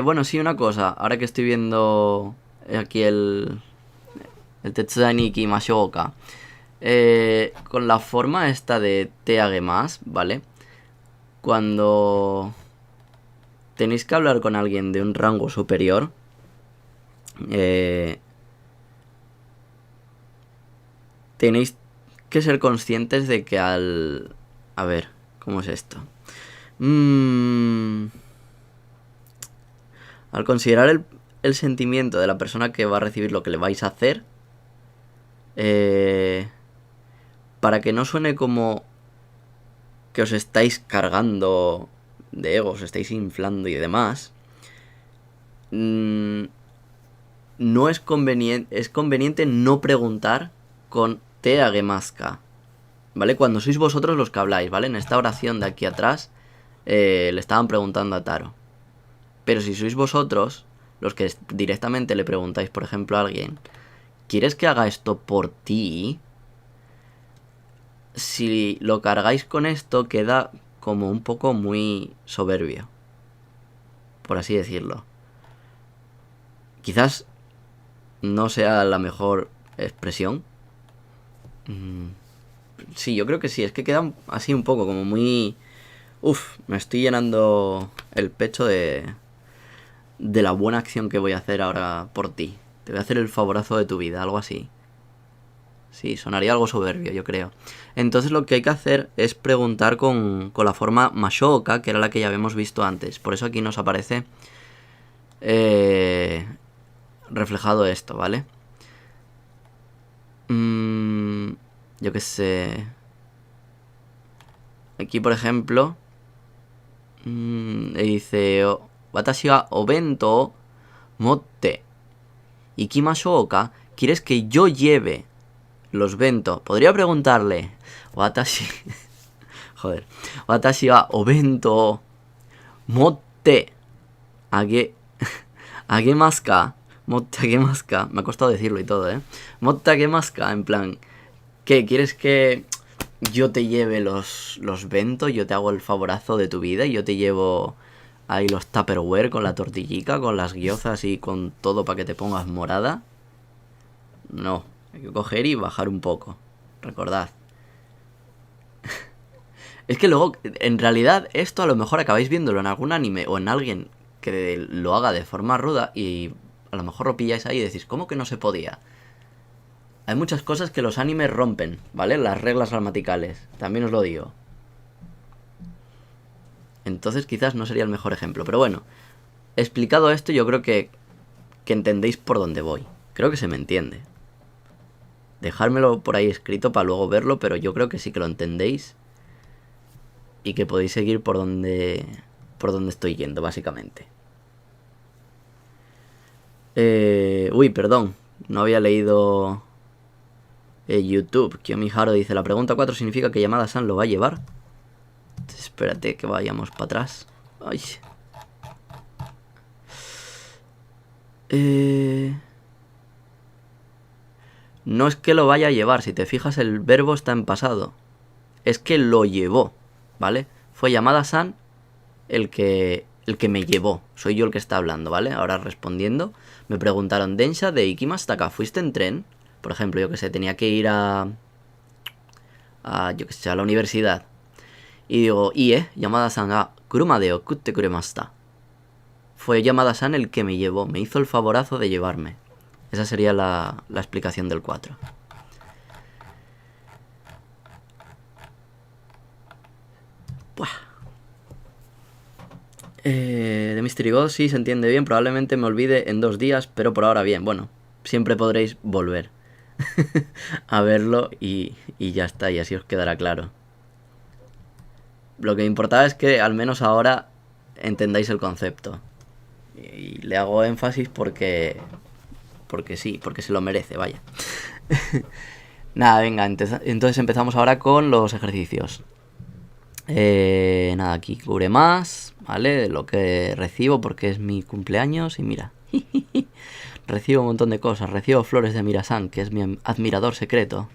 A: Bueno, sí, una cosa. Ahora que estoy viendo aquí el Tetsudaniki Mashoka, con la forma esta de te más, ¿vale? Cuando tenéis que hablar con alguien de un rango superior, tenéis que ser conscientes de que al... A ver, ¿cómo es esto? Al considerar el sentimiento de la persona que va a recibir lo que le vais a hacer, para que no suene como que os estáis cargando de ego, os estáis inflando y demás, no es conveniente no preguntar con te agemaska, ¿vale? Cuando sois vosotros los que habláis, ¿vale? En esta oración de aquí atrás le estaban preguntando a Taro. Pero si sois vosotros los que directamente le preguntáis, por ejemplo, a alguien, ¿quieres que haga esto por ti? Si lo cargáis con esto, queda como un poco muy soberbio, por así decirlo. Quizás no sea la mejor expresión. Sí, yo creo que sí, es que queda así un poco como muy... Uf, me estoy llenando el pecho de la buena acción que voy a hacer ahora por ti. Te voy a hacer el favorazo de tu vida, algo así. Sí, sonaría algo soberbio, yo creo. Entonces lo que hay que hacer es preguntar con la forma Mashoka, que era la que ya habíamos visto antes. Por eso aquí nos aparece reflejado esto, ¿vale? Yo qué sé. Aquí, por ejemplo, dice... Watashi wa obento motte ikimashou ka. ¿Quieres que yo lleve los bento? Podría preguntarle... Watashi... Joder. Watashi wa obento motte agemasu ka. Motte agemasu ka. Me ha costado decirlo y todo, ¿eh? Motte agemasu ka. En plan... ¿Qué? ¿Quieres que yo te lleve los bento? Yo te hago el favorazo de tu vida y yo te llevo... Ahí los Tupperware con la tortillica, con las gyozas y con todo para que te pongas morada. No, hay que coger y bajar un poco. Recordad. Es que luego, en realidad, esto a lo mejor acabáis viéndolo en algún anime o en alguien que lo haga de forma ruda y a lo mejor lo pilláis ahí y decís, ¿cómo que no se podía? Hay muchas cosas que los animes rompen, ¿vale? Las reglas gramaticales, también os lo digo. Entonces quizás no sería el mejor ejemplo. Pero bueno, explicado esto yo creo que entendéis por dónde voy. Creo que se me entiende. Dejármelo por ahí escrito para luego verlo, pero yo creo que sí que lo entendéis. Y que podéis seguir por donde estoy yendo, básicamente. Uy, perdón. No había leído YouTube. Kiyomiharu dice, la pregunta 4 significa que Yamada-san lo va a llevar. Espérate que vayamos para atrás. Ay. No es que lo vaya a llevar, si te fijas el verbo está en pasado. Es que lo llevó, ¿vale? Fue Yamada-san el que me llevó. Soy yo el que está hablando, ¿vale? Ahora respondiendo, me preguntaron, Densha de Ikimashita, ¿fuiste en tren? Por ejemplo, yo que sé, tenía que ir yo que sé, a la universidad. Y digo, Yamada-san ga kuruma de okutte kuremashita. Fue Yamada-san el que me llevó, me hizo el favorazo de llevarme. Esa sería la explicación del 4. De Mystery God sí se entiende bien. Probablemente me olvide en 2 días, pero por ahora bien. Bueno, siempre podréis volver a verlo y ya está, y así os quedará claro. Lo que me importaba es que al menos ahora entendáis el concepto. Y le hago énfasis porque sí, porque se lo merece, vaya. Nada, venga, entonces empezamos ahora con los ejercicios. Nada, aquí cubre más, ¿vale? De lo que recibo porque es mi cumpleaños y mira. Recibo un montón de cosas. Recibo flores de Mirasan, que es mi admirador secreto.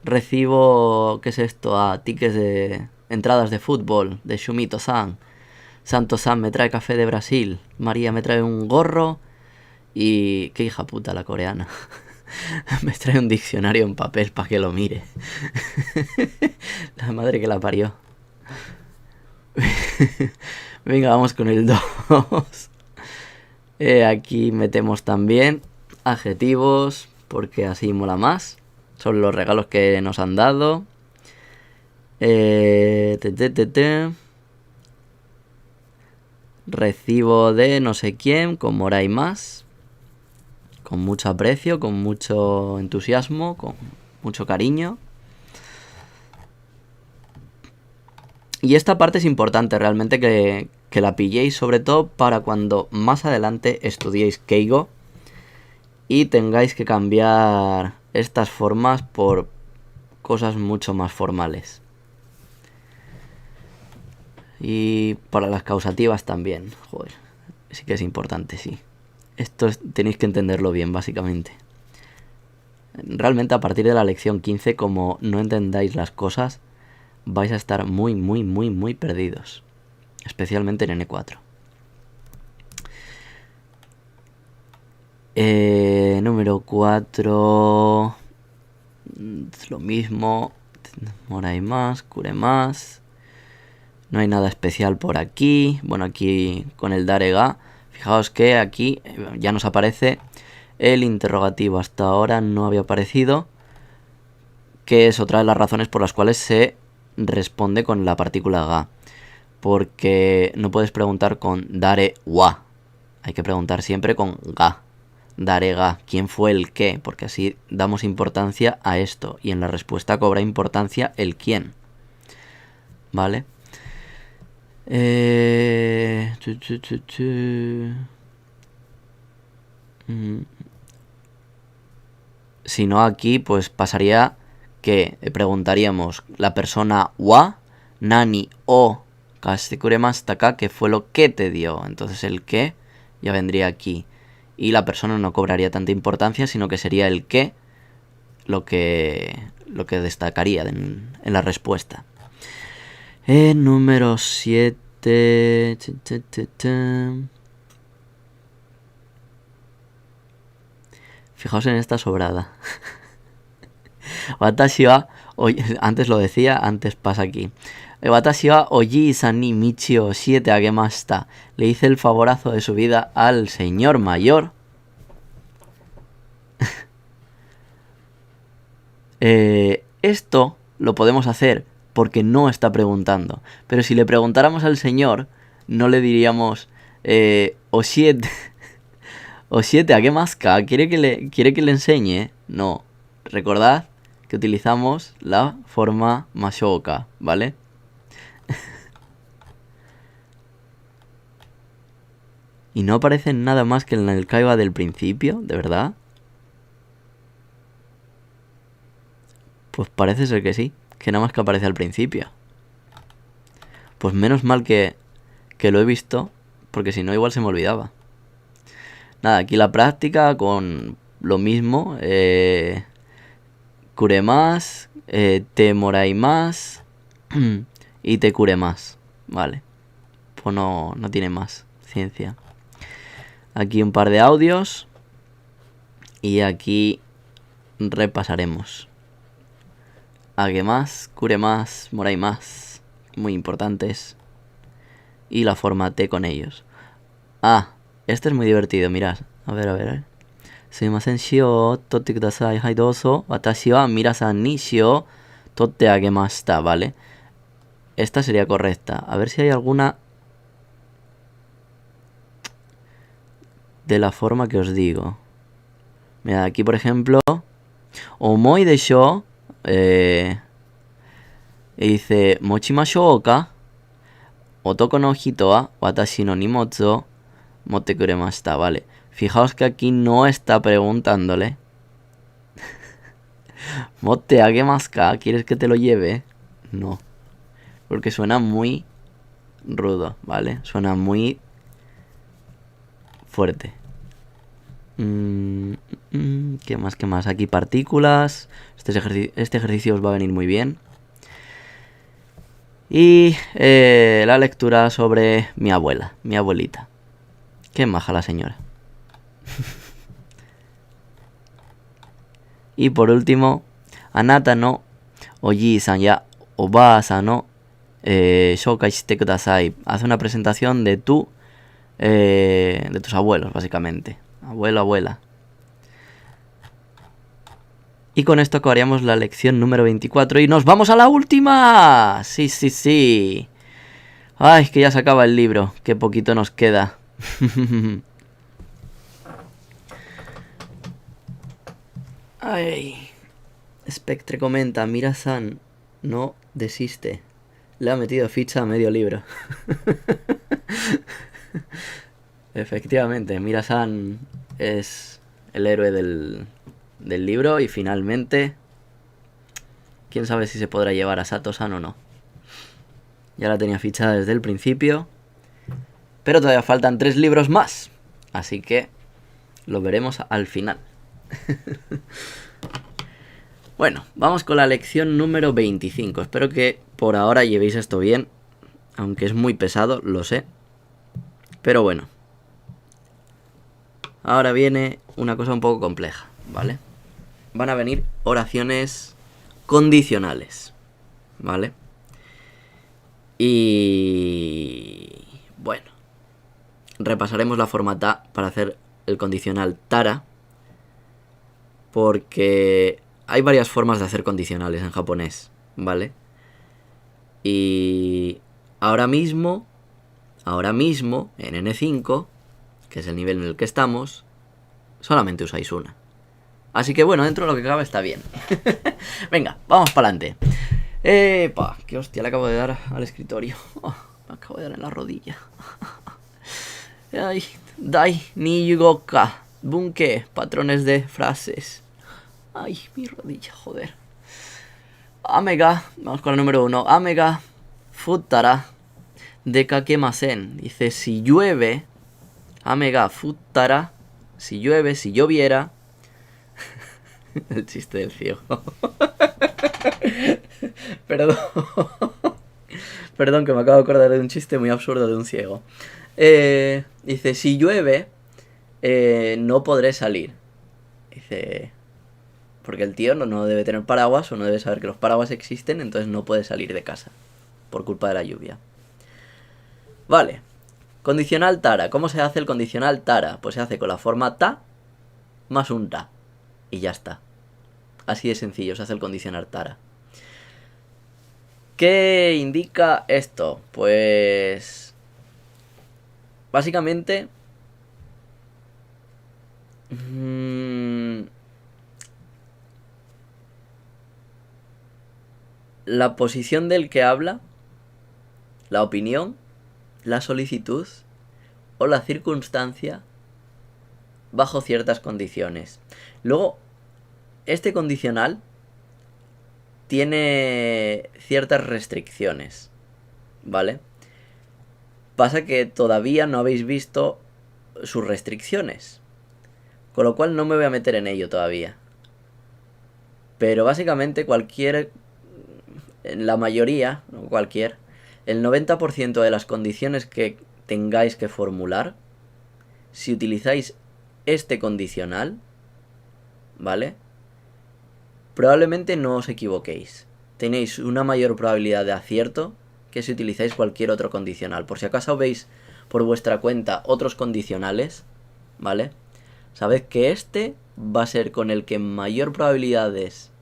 A: Recibo, ¿qué es esto? Tickets de entradas de fútbol de Shumito-san. Santo-san me trae café de Brasil. María me trae un gorro. Y qué hija puta la coreana. Me trae un diccionario en papel para que lo mire. La madre que la parió. Venga, vamos con el 2. Aquí metemos también adjetivos, porque así mola más. Son los regalos que nos han dado. Recibo de no sé quién, con mora y más. Con mucho aprecio, con mucho entusiasmo, con mucho cariño. Y esta parte es importante realmente que la pilléis, sobre todo para cuando más adelante estudiéis Keigo y tengáis que cambiar estas formas por cosas mucho más formales. Y para las causativas también, joder, sí que es importante, sí. Esto tenéis que entenderlo bien, básicamente. Realmente a partir de la lección 15, como no entendáis las cosas, vais a estar muy, muy, muy, muy perdidos. Especialmente en N4. Número 4. Es lo mismo. Mora y más, cure más. No hay nada especial por aquí. Bueno, aquí con el Darega. Fijaos que aquí ya nos aparece el interrogativo. Hasta ahora no había aparecido. Que es otra de las razones por las cuales se responde con la partícula ga. Porque no puedes preguntar con dare wa. Hay que preguntar siempre con ga. Dare ga. ¿Quién fue el qué? Porque así damos importancia a esto. Y en la respuesta cobra importancia el quién. ¿Vale? Si no, aquí pues pasaría que preguntaríamos la persona wa, nani o kashikuremashita ka, que fue lo que te dio. Entonces el que ya vendría aquí. Y la persona no cobraría tanta importancia, sino que sería el que lo que destacaría en la respuesta. Número 7. Fijaos en esta sobrada. Watashi wa, antes lo decía, antes pasa aquí. Watashi wa oji-san ni michi o shiete agemashita. Le hice el favorazo de su vida al señor mayor. Esto lo podemos hacer porque no está preguntando. Pero si le preguntáramos al señor, no le diríamos Oshiete agemaska, ¿quiere que le enseñe? No. Recordad que utilizamos la forma mashouka, ¿vale? Y no aparece nada más que en el kaiwa del principio, ¿de verdad? Pues parece ser que sí, que nada más que aparece al principio. Pues menos mal que lo he visto, porque si no igual se me olvidaba. Nada, aquí la práctica con lo mismo. Cure más, te morai más y te cure más. Vale. Pues no tiene más ciencia. Aquí un par de audios. Y aquí repasaremos. Hague más, cure más, morai más. Muy importantes. Y la forma T con ellos. Ah, este es muy divertido, mirad. A ver. Sumimasen, shi o totte kudasai. Hai, dozo. Watashi wa mirasan ni shi o totte agemashita, ¿vale? Esta sería correcta. A ver si hay alguna de la forma que os digo. Mirad, aquí por ejemplo, omoi desho. Dice, mochimashou ka. Otoko no hito wa watashi no nimotsu o motte kuremashita, ¿vale? Fijaos que aquí no está preguntándole. Motte agemaska, ¿quieres que te lo lleve? No. Porque suena muy rudo, ¿vale? Suena muy fuerte. ¿Qué más? Aquí partículas. Este ejercicio os va a venir muy bien. Y la lectura sobre mi abuela, mi abuelita. Qué maja la señora. Y por último, anata no oji-san ya oba-san no shoukai shite kudasai. Haz una presentación de tus abuelos, básicamente. Abuelo, abuela. Y con esto acabaríamos la lección número 24 y nos vamos a la última. Sí. Ay, que ya se acaba el libro. Qué poquito nos queda. Ay. Spectre comenta, Mira-san no desiste. Le ha metido ficha a medio libro. Efectivamente, Mira-san es el héroe del libro y finalmente, quién sabe si se podrá llevar a Sato-san o no. Ya la tenía fichada desde el principio, pero todavía faltan 3 libros más, así que lo veremos al final. Bueno, vamos con la lección número 25. Espero que por ahora llevéis esto bien, aunque es muy pesado, lo sé, pero bueno. Ahora viene una cosa un poco compleja, ¿vale? Van a venir oraciones condicionales, ¿vale? Y bueno, repasaremos la forma ta para hacer el condicional tara, porque hay varias formas de hacer condicionales en japonés, ¿vale? Y ahora mismo en N5, que es el nivel en el que estamos, solamente usáis una. Así que bueno, dentro de lo que cabe está bien. Venga, vamos para adelante. Qué hostia le acabo de dar al escritorio. Me acabo de dar en la rodilla. Ay, dai, ni yugoka, bunke, patrones de frases. Ay, mi rodilla, joder. Amega, vamos con el número 1. Amega, futara, dekakemasen. Dice, si llueve, amega, futara, si llueve, si lloviera. El chiste del ciego. Perdón. Perdón, que me acabo de acordar de un chiste muy absurdo de un ciego. Dice, si llueve, no podré salir. Dice, porque el tío no debe tener paraguas o no debe saber que los paraguas existen, entonces no puede salir de casa por culpa de la lluvia. Vale. Condicional tara. ¿Cómo se hace el condicional tara? Pues se hace con la forma ta más un ta. Y ya está. Así de sencillo se hace el condicional tara. ¿Qué indica esto? Pues básicamente la posición del que habla, la opinión, la solicitud o la circunstancia bajo ciertas condiciones. Luego, este condicional tiene ciertas restricciones, ¿vale? Pasa que todavía no habéis visto sus restricciones, Con lo cual no me voy a meter en ello todavía. Pero básicamente la mayoría, no cualquier, el 90% de las condiciones que tengáis que formular, si utilizáis este condicional, ¿vale? Probablemente no os equivoquéis. Tenéis una mayor probabilidad de acierto que si utilizáis cualquier otro condicional. Por si acaso veis por vuestra cuenta otros condicionales, ¿vale? Sabed que este va a ser con el que mayor probabilidades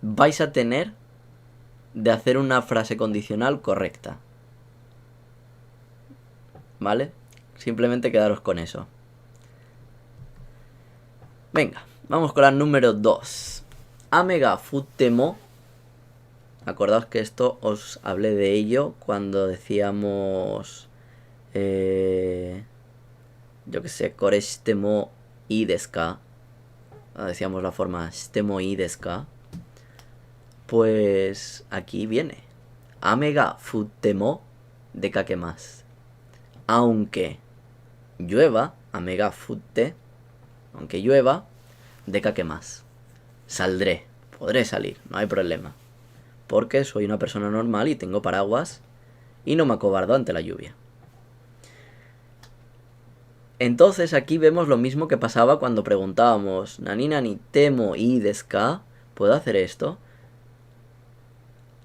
A: vais a tener de hacer una frase condicional correcta. ¿Vale? Simplemente quedaros con eso. Venga, vamos con la número 2. Amega futemo. Acordaos que esto os hablé de ello cuando decíamos... yo que sé, koreshitemo ii desu ka. Decíamos la forma shitemo ii desu ka. Pues aquí viene. Amega futemo dekakemasu. Aunque llueva, amega futte, aunque llueva, dekakemasu. Saldré, podré salir, no hay problema. Porque soy una persona normal y tengo paraguas y no me acobardo ante la lluvia. Entonces aquí vemos lo mismo que pasaba cuando preguntábamos Nani nani temo ii desu ka. ¿Puedo hacer esto?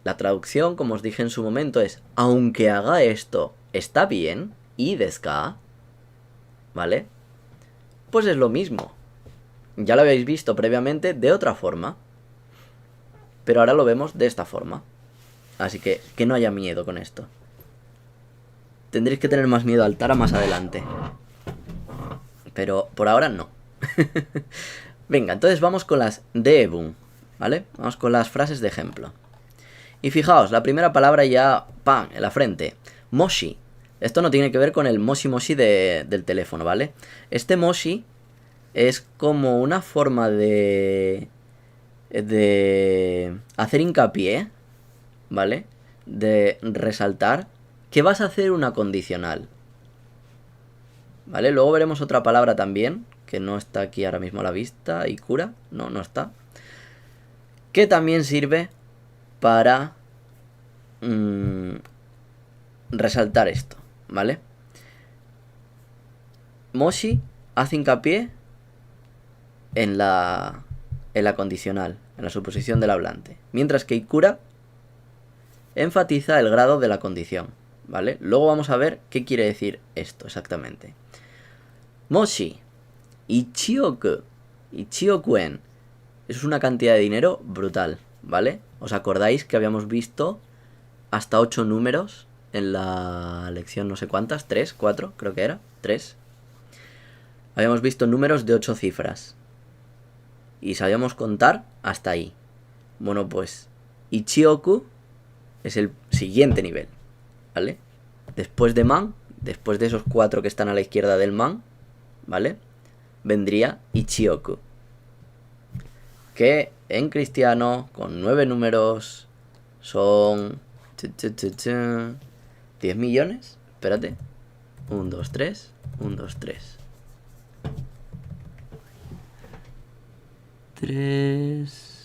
A: La traducción, como os dije en su momento, es aunque haga esto, ¿está bien? ¿Ii desu ka? ¿Vale? Pues es lo mismo. Ya lo habéis visto previamente de otra forma. Pero ahora lo vemos de esta forma. Así que no haya miedo con esto. Tendréis que tener más miedo al Tara más adelante. Pero por ahora no. Venga, entonces vamos con las deebun, ¿vale? Vamos con las frases de ejemplo. Y fijaos, la primera palabra ya, ¡pam!, en la frente. Moshi. Esto no tiene que ver con el moshi moshi del teléfono, ¿vale? Este moshi es como una forma de hacer hincapié, ¿vale? De resaltar que vas a hacer una condicional, ¿vale? Luego veremos otra palabra también, que no está aquí ahora mismo a la vista, ikura, no está, que también sirve para resaltar esto, ¿vale? Moshi hace hincapié en la condicional, en la suposición del hablante, mientras que ikura enfatiza el grado de la condición, ¿vale? Luego vamos a ver qué quiere decir esto exactamente. Moshi ichioku en. Eso es una cantidad de dinero brutal, ¿vale? ¿Os acordáis que habíamos visto hasta 8 números en la lección no sé cuántas? 3, 4, creo que era, 3. Habíamos visto números de 8 cifras. Y sabíamos contar hasta ahí. Bueno, pues Ichioku es el siguiente nivel, ¿vale? Después de man, después de esos 4 que están a la izquierda del man, ¿vale? Vendría Ichioku, que en cristiano, con 9 números, son 10 millones. Espérate. 1, 2, 3. 1, 2, 3. 3.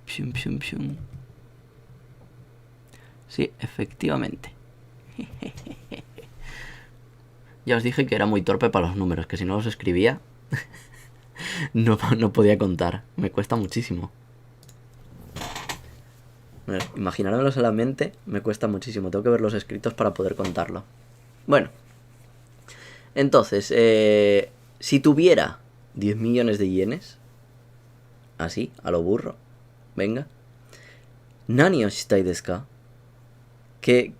A: Pium, pium, pium. Sí, efectivamente. Ya os dije que era muy torpe para los números, que si no los escribía no podía contar. Me cuesta muchísimo. Imaginármelos en la mente me cuesta muchísimo. Tengo que ver los escritos para poder contarlo. Bueno, entonces, si tuviera 10 millones de yenes, así, a lo burro, venga, Nani o shitai desu ka? ¿Qué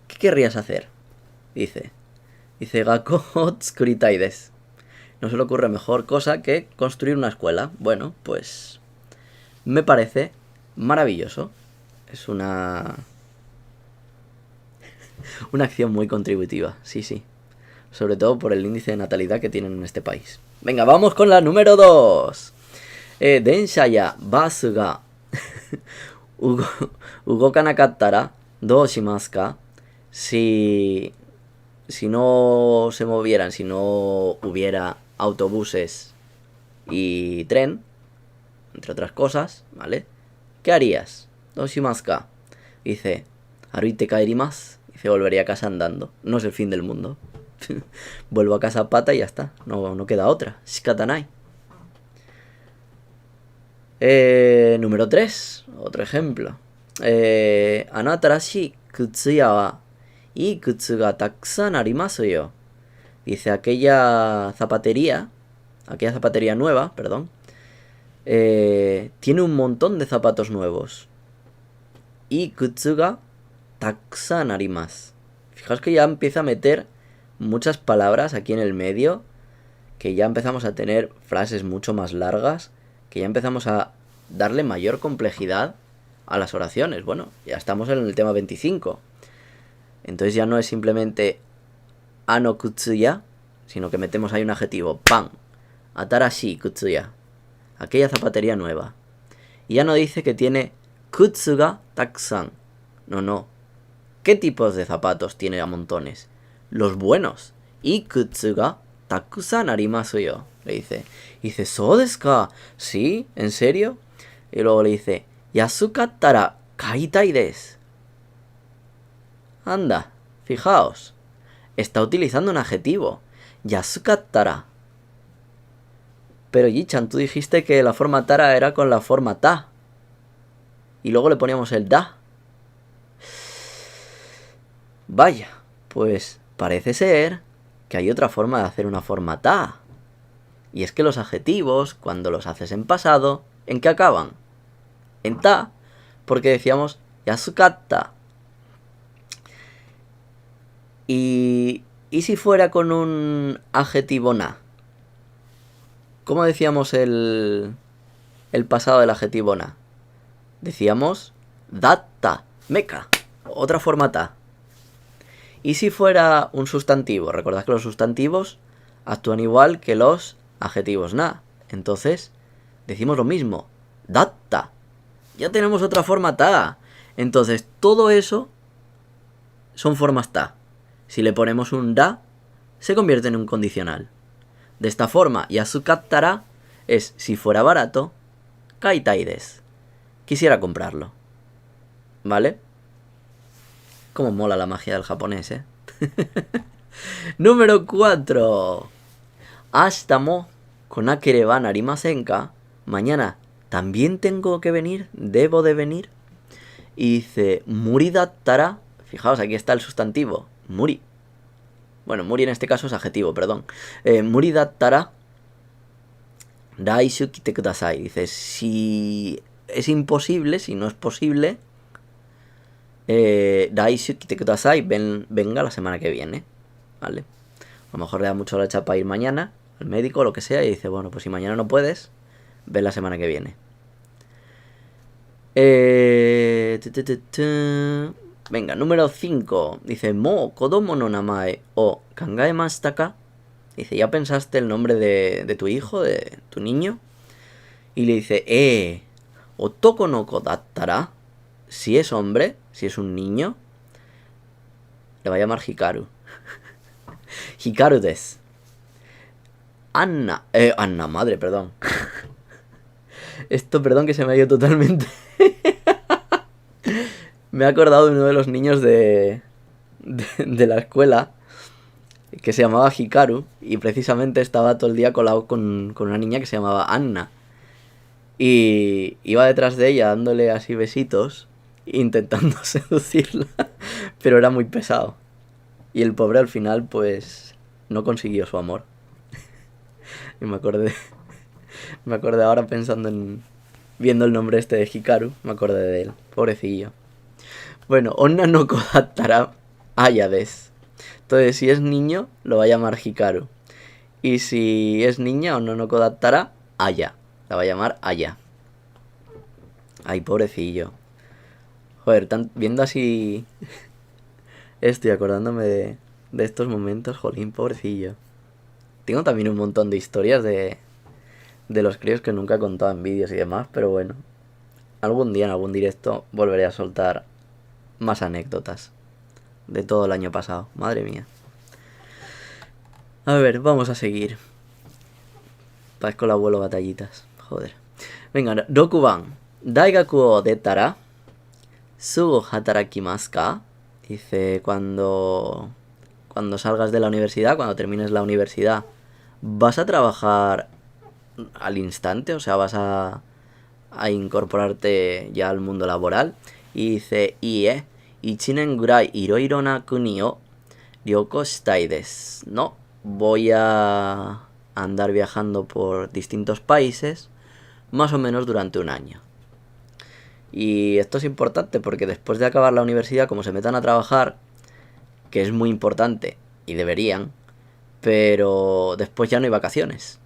A: querrías hacer? Dice, Gakko o tsukuritai desu. No se le ocurre mejor cosa que construir una escuela. Bueno, pues me parece maravilloso. Es una acción muy contributiva, sí. Sobre todo por el índice de natalidad que tienen en este país. Venga, vamos con la número 2. Densha ya basu ga ugokanakattara dou shimasu ka? Si si no se movieran, si no hubiera autobuses y tren, entre otras cosas, ¿vale? ¿Qué harías? Doshimasu-ka. Dice, Aruite kaerimasu. Dice, volvería a casa andando. No es el fin del mundo. Vuelvo a casa a pata y ya está. No queda otra. Shikatanai. Número 3. Otro ejemplo. Anatarashi kutsuya wa ii kutsu ga takusan arimasu yo. Dice, aquella zapatería nueva, perdón, tiene un montón de zapatos nuevos. Y kutsu ga takusan arimasu. Fijaos que ya empieza a meter muchas palabras aquí en el medio, que ya empezamos a tener frases mucho más largas, que ya empezamos a darle mayor complejidad a las oraciones. Bueno, ya estamos en el tema 25. Entonces ya no es simplemente ano kutsuya, sino que metemos ahí un adjetivo, pan, atarashi kutsuya, aquella zapatería nueva. Y ya no dice que tiene kutsuga takusan. No. ¿Qué tipos de zapatos tiene a montones? Los buenos. Y kutsuga takusan arimasu yo. Le dice. Dice, ¿so desu ka? ¿Sí? ¿En serio? Y luego le dice, yasukattara kaitai desu. Anda, fijaos. Está utilizando un adjetivo. Yasukattara. Pero Yi-chan, tú dijiste que la forma tara era con la forma ta. Y luego le poníamos el da. Vaya, pues parece ser que hay otra forma de hacer una forma ta. Y es que los adjetivos, cuando los haces en pasado, ¿en qué acaban? En ta, porque decíamos yasukatta. ¿Y si fuera con un adjetivo na? ¿Cómo decíamos el pasado del adjetivo na? Decíamos datta, meca, otra forma ta. ¿Y si fuera un sustantivo? Recordad que los sustantivos actúan igual que los adjetivos na. Entonces, decimos lo mismo, datta. Ya tenemos otra forma ta. Entonces, todo eso son formas ta. Si le ponemos un da, se convierte en un condicional. De esta forma, yasukattara es si fuera barato, kaitai desu. Quisiera comprarlo. ¿Vale? Cómo mola la magia del japonés, ¿eh? Número 4. Ashita mo konakereba narimasen ka. Mañana también tengo que venir, debo de venir. Y dice, muri dattara. Fijaos, aquí está el sustantivo, muri. Bueno, muri en este caso es adjetivo, perdón. Muri dattara raishu kite kudasai. Dice, si es imposible, si no es posible, raishu kite kudasai, venga la semana que viene. ¿Vale? A lo mejor le da mucho la chapa ir mañana al médico o lo que sea y dice, bueno, pues si mañana no puedes, ven la semana que viene. Venga, número 5. Dice, mo kodomo no namae o kangaemashita ka. Dice, ¿ya pensaste el nombre de tu hijo, de tu niño? Y le dice, otoko no ko dattara. Si es hombre, si es un niño, le va a llamar Hikaru. Hikaru desu. Anna, madre, perdón. Esto, perdón, que se me ha ido totalmente. Me he acordado de uno de los niños de la escuela que se llamaba Hikaru y precisamente estaba todo el día colado con una niña que se llamaba Anna. Y iba detrás de ella dándole así besitos, intentando seducirla, pero era muy pesado. Y el pobre al final pues no consiguió su amor. Y me acordé ahora pensando viendo el nombre este de Hikaru, me acordé de él, pobrecillo. Bueno, onna no kodattara aya desu. Entonces, si es niño, lo va a llamar Hikaru. Y si es niña, onna no kodattara aya. La va a llamar Aya. Ay, pobrecillo. Joder, viendo así estoy acordándome de estos momentos, jolín, pobrecillo. Tengo también un montón de historias de los críos que nunca he contado en vídeos y demás, pero bueno, algún día en algún directo volveré a soltar más anécdotas de todo el año pasado. Madre mía. A ver, vamos a seguir. Parezco el abuelo batallitas. Joder. Venga, Rokuban. Daigaku o detara. Sugu hatarakimasu ka. Dice, cuando salgas de la universidad, cuando termines la universidad, ¿vas a trabajar al instante? O sea, ¿vas a incorporarte ya al mundo laboral? Y dice, Ie, 1年ぐらいいろいろな国を旅行したいです. No, voy a andar viajando por distintos países más o menos durante un año. Y esto es importante porque después de acabar la universidad, como se metan a trabajar, que es muy importante y deberían, pero después ya no hay vacaciones.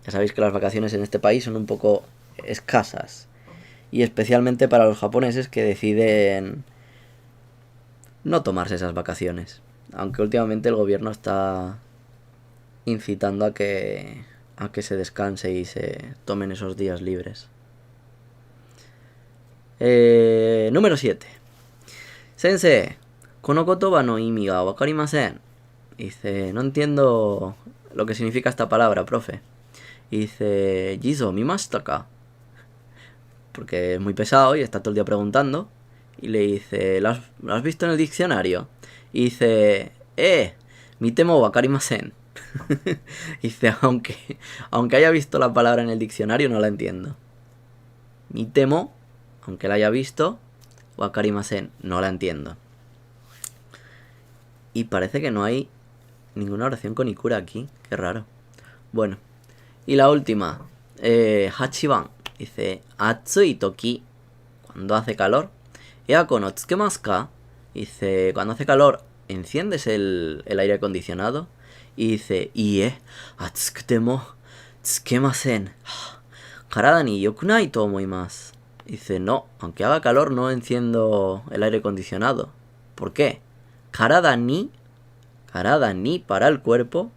A: Ya sabéis que las vacaciones en este país son un poco escasas. Y especialmente para los japoneses que deciden no tomarse esas vacaciones. Aunque últimamente el gobierno está incitando a que se descanse y se tomen esos días libres. Número 7. Sensei, kono kotoba no imi ga wakarimasen. Dice, no entiendo lo que significa esta palabra, profe. Dice, Jizo, mimashita ka. Porque es muy pesado y está todo el día preguntando. Y le dice, ¿lo has visto en el diccionario? Y dice, mitemo wakarimasen. Dice, aunque haya visto la palabra en el diccionario, no la entiendo. Mitemo, aunque la haya visto, wakarimasen, no la entiendo. Y parece que no hay ninguna oración con ikura aquí. Qué raro. Bueno. Y la última. Hachiban. Dice, atsui toki. Cuando hace calor. Eakon o tsukemasu ka. Dice, cuando hace calor, ¿enciendes el aire acondicionado? Y dice, Ie, atsukute mo tsukemasen. Karada ni yokunai to omoimasu. Dice, no, aunque haga calor no enciendo el aire acondicionado. ¿Por qué? Karada ni para el cuerpo.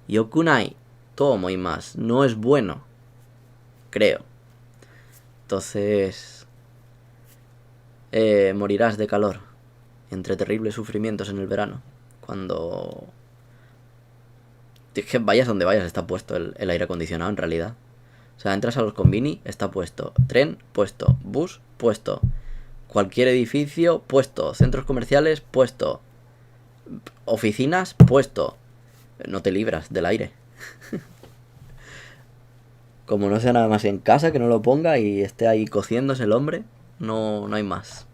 A: Yokunai to omoimasu. No es bueno. Creo. Entonces, morirás de calor entre terribles sufrimientos en el verano. Cuando... Es que vayas donde vayas está puesto el aire acondicionado en realidad. O sea, entras a los konbini, está puesto. Tren, puesto. Bus, puesto. Cualquier edificio, puesto. Centros comerciales, puesto. Oficinas, puesto. No te libras del aire. Como no sea nada más en casa, que no lo ponga y esté ahí cociéndose el hombre, no hay más.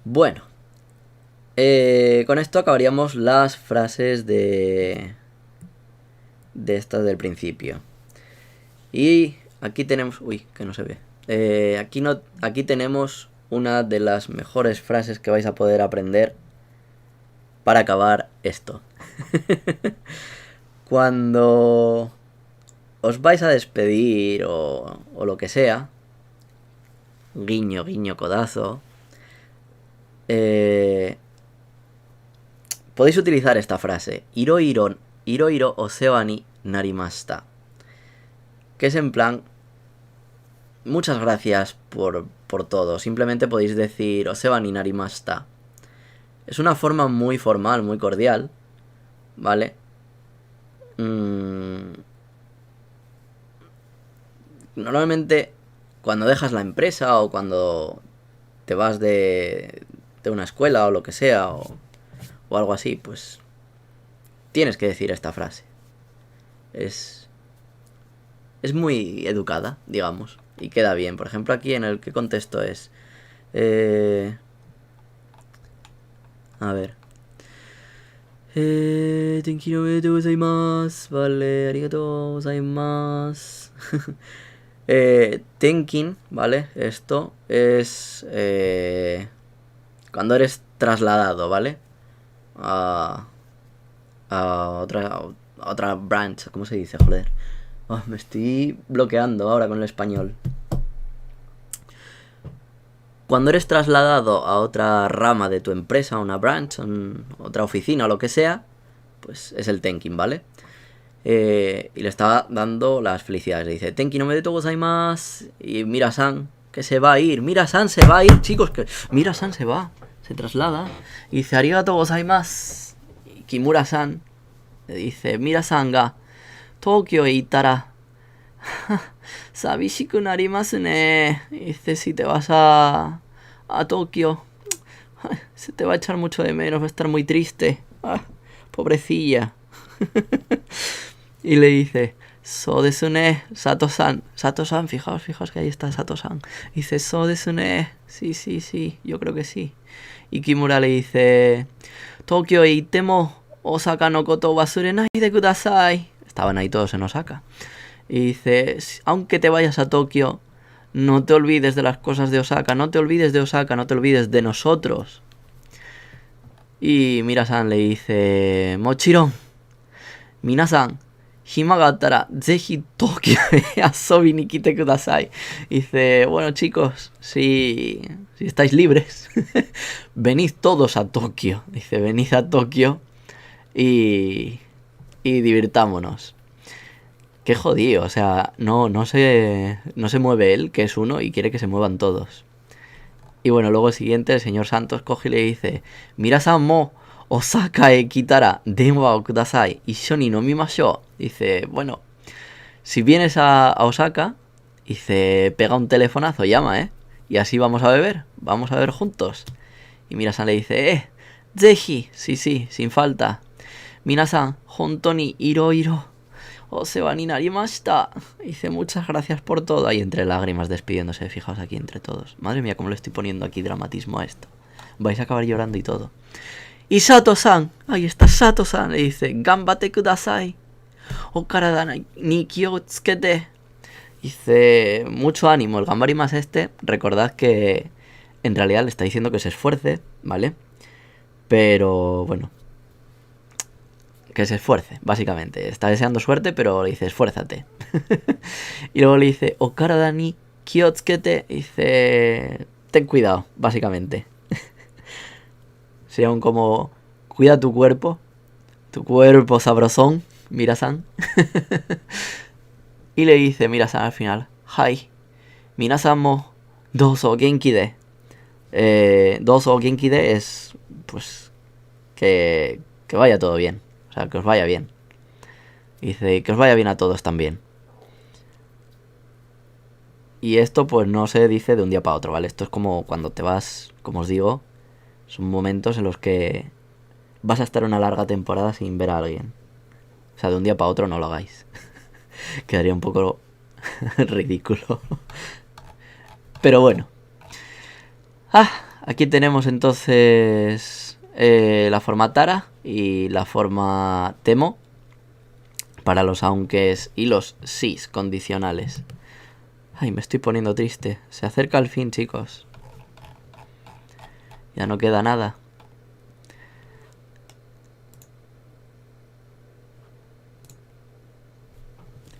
A: Bueno. Con esto acabaríamos las frases de estas del principio. Y aquí tenemos... Uy, que no se ve. Aquí tenemos una de las mejores frases que vais a poder aprender para acabar esto. Cuando os vais a despedir o lo que sea, guiño, guiño, codazo, podéis utilizar esta frase, iro oseba ni narimashita, que es en plan, muchas gracias por todo. Simplemente podéis decir oseba ni narimashita. Es una forma muy formal, muy cordial, ¿vale? Normalmente cuando dejas la empresa o cuando te vas de una escuela o lo que sea o algo así, pues tienes que decir esta frase. Es muy educada, digamos, y queda bien. Por ejemplo, aquí en el que contesto es a ver. Tenki no omedetou gozaimasu. Vale, arigatou gozaimasu. Tenkin, ¿vale? Esto es cuando eres trasladado, ¿vale? A otra branch, ¿cómo se dice? Joder. Oh, me estoy bloqueando ahora con el español. Cuando eres trasladado a otra rama de tu empresa, una branch, otra oficina o lo que sea, pues es el tenkin, ¿vale? Y le está dando las felicidades. Le dice, tenkin no omedetou gozaimasu. Y Mira-san, que se va a ir. Mira-san se va a ir, chicos. Que Mira-san se va. Se traslada. Y dice, arigatou gozaimasu. Kimura-san le dice, Mira-san ga Tokio e itara sabishiku narimasu ne. Dice, si te vas a Tokio, se te va a echar mucho de menos, va a estar muy triste. Pobrecilla. Y le dice, so desune, Sato-san. Sato-san, fijaos que ahí está Sato-san. Dice, so desune. Sí, yo creo que sí. Y Kimura le dice, Tokio e itemo Osaka no koto wasurenai de kudasai. Estaban ahí todos en Osaka. Y dice, aunque te vayas a Tokio, no te olvides de las cosas de Osaka, no te olvides de Osaka, no te olvides de nosotros. Y Mira-san le dice, Mochiron, Minasan, hima ga attara, zehi Tokio e asobi ni kite kudasai. Dice, bueno chicos, si estáis libres, venid todos a Tokio. Dice, venid a Tokio y divirtámonos. Qué jodido, o sea, no se mueve él, que es uno, y quiere que se muevan todos. Y bueno, luego el siguiente, el señor Santos coge y le dice, Mira-san mo Osaka e kitara denwa o kudasai, issho ni nomimashou. Dice, bueno, si vienes a Osaka, dice, pega un telefonazo, llama, y así vamos a beber juntos. Y Mira-san le dice, zehi, sí, sin falta. Minasan, honto ni iro Oseba ni narimashita. Dice, muchas gracias por todo. Ahí entre lágrimas despidiéndose, fijaos aquí entre todos. Madre mía, cómo le estoy poniendo aquí dramatismo a esto. Vais a acabar llorando y todo. Y Sato-san, ahí está Sato-san, le dice, Gambate kudasai. O karada ni kyo tsukete. Dice, mucho ánimo. El gambari más recordad que en realidad le está diciendo que se esfuerce, ¿vale? Pero bueno, que se esfuerce, básicamente. Está deseando suerte, pero le dice, esfuérzate. Y luego le dice, Okarada ni kiotsukete. Dice, ten cuidado, básicamente. Sería un como, cuida tu cuerpo sabrosón, Mira-san. Y le dice, Mira-san al final, Hai, minasan mo dozo genki de. Dozo genki de es, pues, que vaya todo bien. O sea, que os vaya bien. Dice, que os vaya bien a todos también. Y esto pues no se dice de un día para otro, ¿vale? Esto es como cuando te vas, como os digo, son momentos en los que vas a estar una larga temporada sin ver a alguien. O sea, de un día para otro no lo hagáis. Quedaría un poco ridículo. Pero bueno. Aquí tenemos entonces la forma Tara y la forma Temo para los aunques y los sís condicionales. Ay, me estoy poniendo triste. Se acerca el fin, chicos. Ya no queda nada.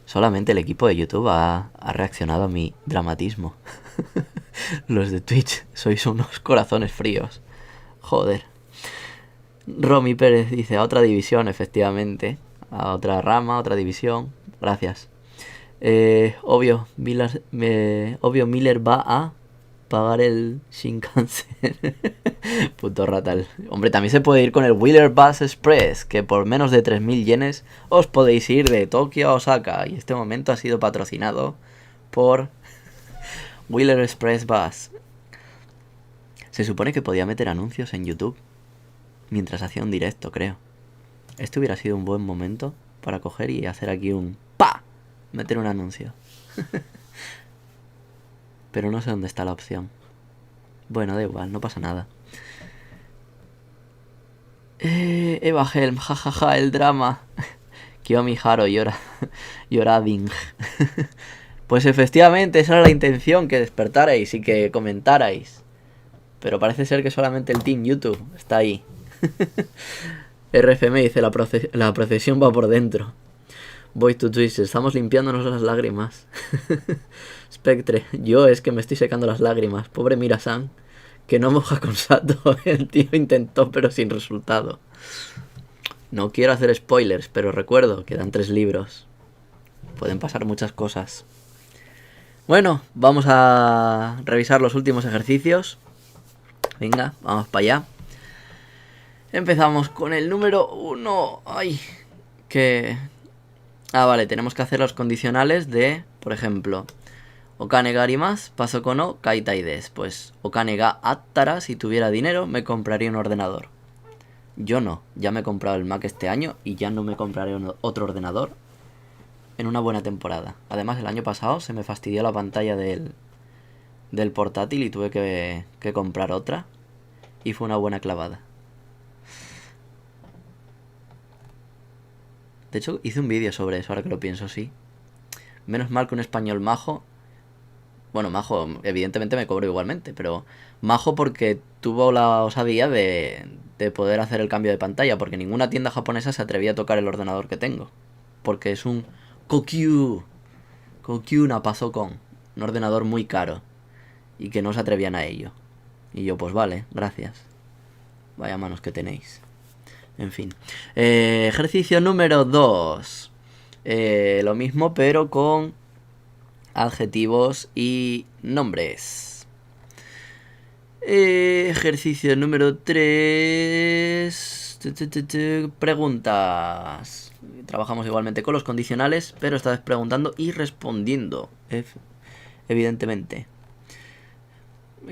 A: Solamente el equipo de YouTube ha reaccionado a mi dramatismo. Los de Twitch sois unos corazones fríos. Joder. Romy Pérez dice, a otra división, efectivamente. A otra rama, a otra división. Gracias. Obvio, Miller va a pagar el Shinkansen. Puto ratal. Hombre, también se puede ir con el Wheeler Bus Express, que por menos de 3.000 yenes os podéis ir de Tokio a Osaka. Y este momento ha sido patrocinado por Wheeler Express Bus. Se supone que podía meter anuncios en YouTube mientras hacía un directo, creo. Este hubiera sido un buen momento para coger y hacer aquí un ¡pa! Meter un anuncio. Pero no sé dónde está la opción. Bueno, da igual, no pasa nada. Eva Helm, jajaja, el drama. Kiyomi Haro llorading. Pues efectivamente, esa era la intención, que despertarais y que comentarais. Pero parece ser que solamente el Team YouTube está ahí. RFM dice, la procesión va por dentro. Voy to Twitch, estamos limpiándonos las lágrimas. Spectre, yo es que me estoy secando las lágrimas. Pobre Mira-san, que no moja con Sato. El tío intentó, pero sin resultado. No quiero hacer spoilers, pero recuerdo, quedan 3 libros. Pueden pasar muchas cosas. Bueno, vamos a revisar los últimos ejercicios. Venga, vamos para allá. Empezamos con el número 1. Ay, que... Ah, vale, tenemos que hacer los condicionales de, por ejemplo, Okane ga arimasu, paso con o, kaitai desu. Pues Okane ga attara, si tuviera dinero, me compraría un ordenador. Yo no, ya me he comprado el Mac este año y ya no me compraré otro ordenador en una buena temporada. Además, el año pasado se me fastidió la pantalla del portátil y tuve que comprar otra. Y fue una buena clavada. De hecho, hice un vídeo sobre eso, ahora que lo pienso, sí. Menos mal que un español majo... Bueno, majo, evidentemente me cobro igualmente, pero majo porque tuvo la osadía de poder hacer el cambio de pantalla, porque ninguna tienda japonesa se atrevía a tocar el ordenador que tengo. Porque es un Kokyu Napasokon, un ordenador muy caro, y que no se atrevían a ello. Y yo, pues vale, gracias. Vaya manos que tenéis. En fin. Ejercicio número 2. Lo mismo, pero con adjetivos y nombres. Ejercicio número 3. Preguntas. Trabajamos igualmente con los condicionales, pero esta vez preguntando y respondiendo. Evidentemente.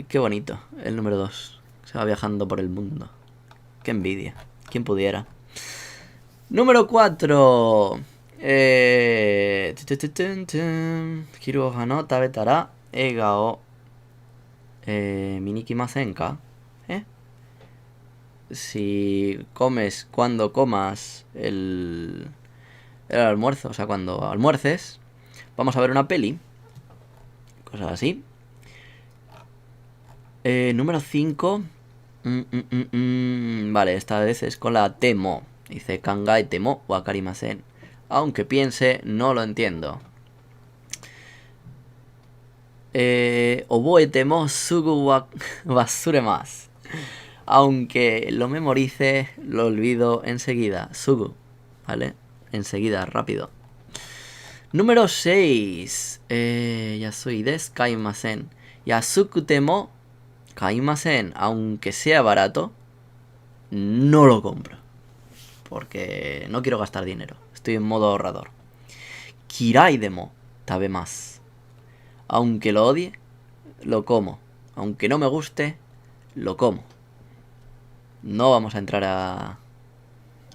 A: Qué bonito, el número 2. Se va viajando por el mundo. Qué envidia. ¿Quién pudiera? Número 4. Hiro no tabetara eiga o minikimasen ka. Si comes cuando comas el almuerzo, o sea, cuando almuerces, vamos a ver una peli. Cosas así. Número 5. Vale, esta vez es con la temo. Dice kangae temo wakarimasen. Aunque piense, no lo entiendo. Oboe temo sugu wasuremasu. Aunque lo memorice, lo olvido enseguida. Sugu, ¿vale? Enseguida, rápido. Número 6. Yasui desu kaimasen. Yasuku temo kaimasen. Aunque sea barato, no lo compro. Porque no quiero gastar dinero. Estoy en modo ahorrador. Kirai demo tabemasu. Aunque lo odie, lo como. Aunque no me guste, lo como. No vamos a entrar a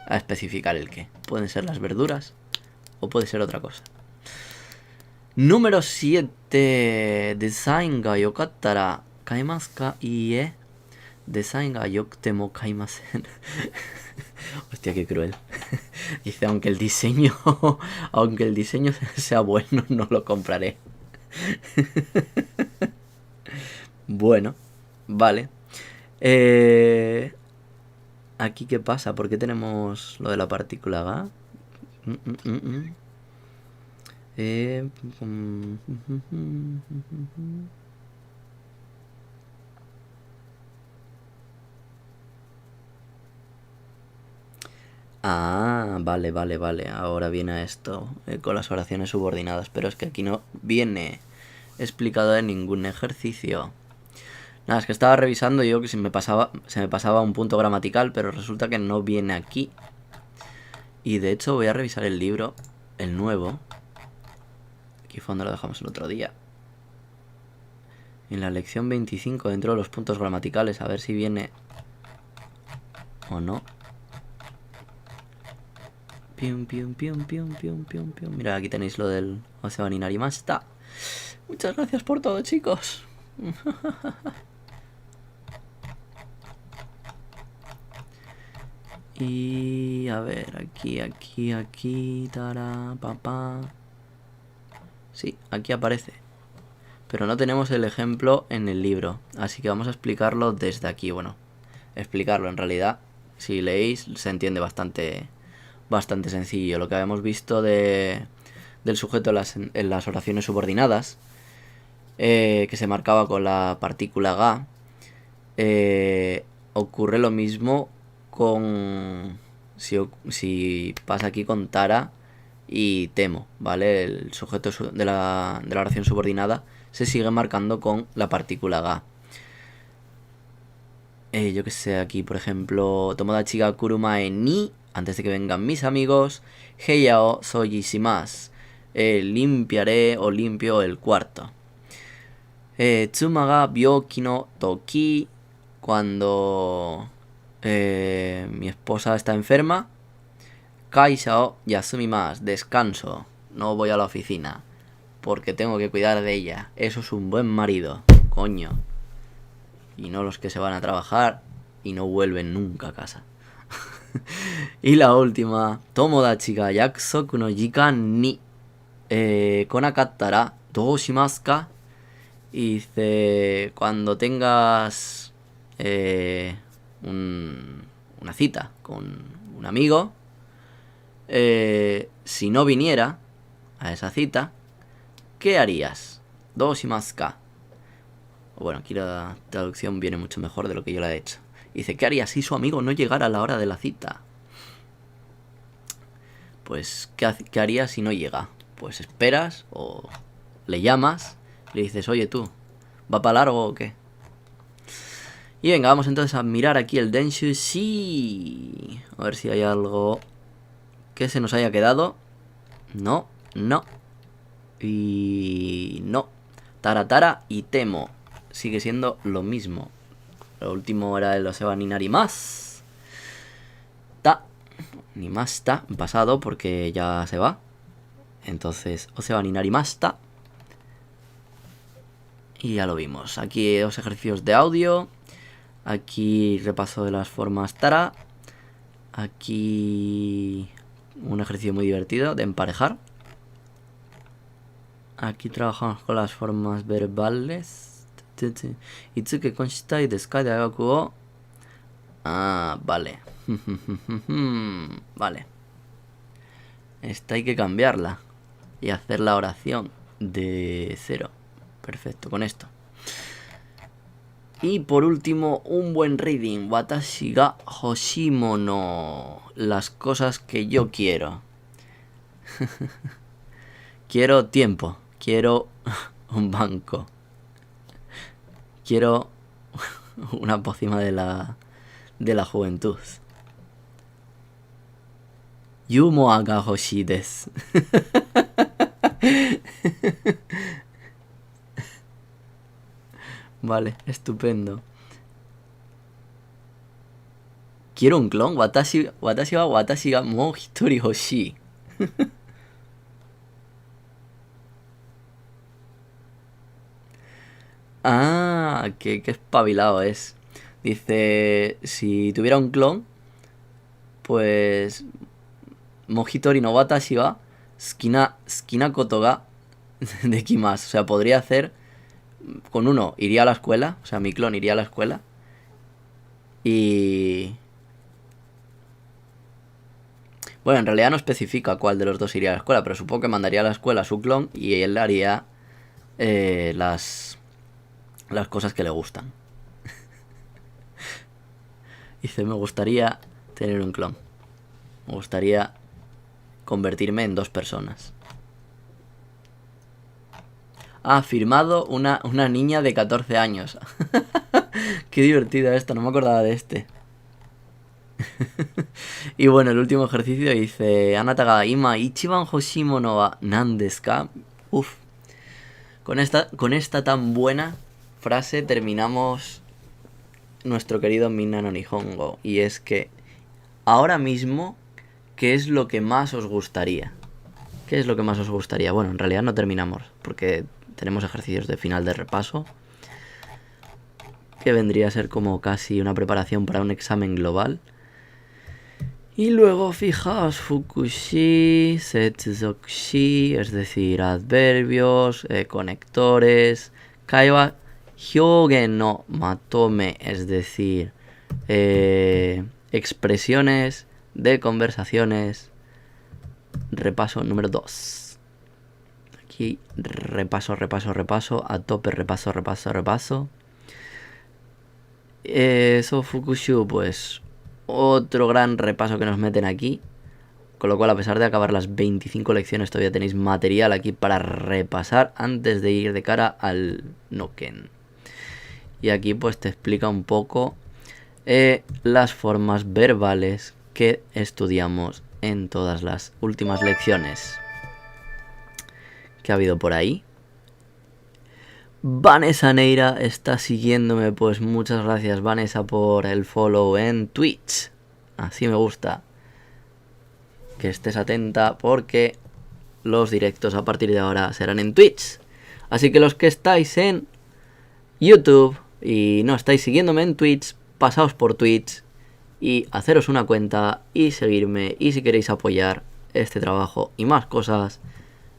A: especificar el qué. Pueden ser las verduras o puede ser otra cosa. Número 7. Design ga yokattara kaimasu ka? Iie. Design ga yokute mo kaimasen. Hostia, qué cruel. Dice, aunque el diseño sea bueno, no lo compraré. Bueno, vale. Aquí qué pasa, ¿por qué tenemos lo de la partícula ga? Ah, vale. Ahora viene esto con las oraciones subordinadas, pero es que aquí no viene explicado en ningún ejercicio. Nada, es que estaba revisando yo que se me pasaba un punto gramatical, pero resulta que no viene aquí. Y de hecho voy a revisar el libro, el nuevo. Aquí fue donde lo dejamos el otro día. En la lección 25, dentro de los puntos gramaticales, a ver si viene o no. Mira, aquí tenéis lo del Osewa ni narimashita. Muchas gracias por todo, chicos. Y a ver, aquí, tara, papá. Sí, aquí aparece. Pero no tenemos el ejemplo en el libro, así que vamos a explicarlo desde aquí. Bueno, explicarlo en realidad, si leéis, se entiende bastante sencillo. Lo que habíamos visto del sujeto en las oraciones subordinadas, que se marcaba con la partícula ga, ocurre lo mismo con si pasa aquí con tara y temo, ¿vale? El sujeto de la oración subordinada se sigue marcando con la partícula ga. yo que sé, aquí por ejemplo, Tomodachi ga kurumae ni, antes de que vengan mis amigos, Heia o soyishimasu, limpiaré o limpio el cuarto. Tsuma ga byoki no toki, cuando mi esposa está enferma. Kaisha o yasumimasu, descanso, no voy a la oficina, porque tengo que cuidar de ella. Eso es un buen marido, coño. Y no los que se van a trabajar y no vuelven nunca a casa. Y la última, Tomodachi ga yakusoku no jikan ni konakattara dou shimasu ka. Y dice, cuando tengas una cita con un amigo, si no viniera a esa cita, ¿qué harías? Dou shimasu ka. Bueno, aquí la traducción viene mucho mejor de lo que yo la he hecho. Dice, ¿qué haría si su amigo no llegara a la hora de la cita? Pues, ¿qué harías si no llega? Pues esperas o le llamas, le dices, oye tú, ¿va para largo o qué? Y venga, vamos entonces a mirar aquí el Denshu. Sí. A ver si hay algo que se nos haya quedado. No, no. Y no. Taratara y Temo. Sigue siendo lo mismo. Lo último era el Oseba ni Narimasu. Ta. Ni más ta. Pasado porque ya se va. Entonces, Oseba ni Narimasu ta. Y ya lo vimos. Aquí 2 ejercicios de audio. Aquí repaso de las formas Tara. Aquí un ejercicio muy divertido de emparejar. Aquí trabajamos con las formas verbales. Itsuke konshitai desu ka daigaku o. Ah, vale. Vale. Esta hay que cambiarla. Y hacer la oración de 0. Perfecto, con esto. Y por último, un buen reading. Watashi ga hoshimono. Las cosas que yo quiero. Quiero tiempo. Quiero un banco. Quiero una pócima de la juventud. Yumoa ga hoshii desu. Vale, estupendo. Quiero un clon. Watashi ga mou hitori hoshii. Ah, qué espabilado es. Dice, si tuviera un clon, pues Mojitori no watashi wa skina koto ga dekimasu. O sea, podría hacer con uno, iría a la escuela. O sea, mi clon iría a la escuela. Y bueno, en realidad no especifica cuál de los dos iría a la escuela, pero supongo que mandaría a la escuela a su clon y él haría las cosas que le gustan. Dice, me gustaría tener un clon. Me gustaría convertirme en 2 personas. Ah, firmado una niña de 14 años. Qué divertida esta, no me acordaba de este. Y bueno, el último ejercicio dice, Anata ga ima ichiban hoshimono wa nan desu ka? Uf. Con esta tan buena frase terminamos nuestro querido Minna no Nihongo. Y es que ahora mismo, ¿qué es lo que más os gustaría? ¿Qué es lo que más os gustaría? Bueno, en realidad no terminamos, porque tenemos ejercicios de final de repaso, que vendría a ser como casi una preparación para un examen global. Y luego, fijaos, fukushi, setsuzokushi, es decir, adverbios, conectores, kaiwa hyogen no matome, es decir, expresiones de conversaciones. Repaso número 2. Aquí repaso, a tope, repaso. Eso, Fukushu, pues otro gran repaso que nos meten aquí. Con lo cual, a pesar de acabar las 25 lecciones, todavía tenéis material aquí para repasar antes de ir de cara al Noken. Y aquí pues te explica un poco las formas verbales que estudiamos en todas las últimas lecciones. ¿Qué ha habido por ahí? Vanessa Neira está siguiéndome, pues muchas gracias Vanessa por el follow en Twitch. Así me gusta que estés atenta porque los directos a partir de ahora serán en Twitch. Así que los que estáis en YouTube y no estáis siguiéndome en Twitch, pasaos por Twitch y haceros una cuenta y seguirme. Y si queréis apoyar este trabajo y más cosas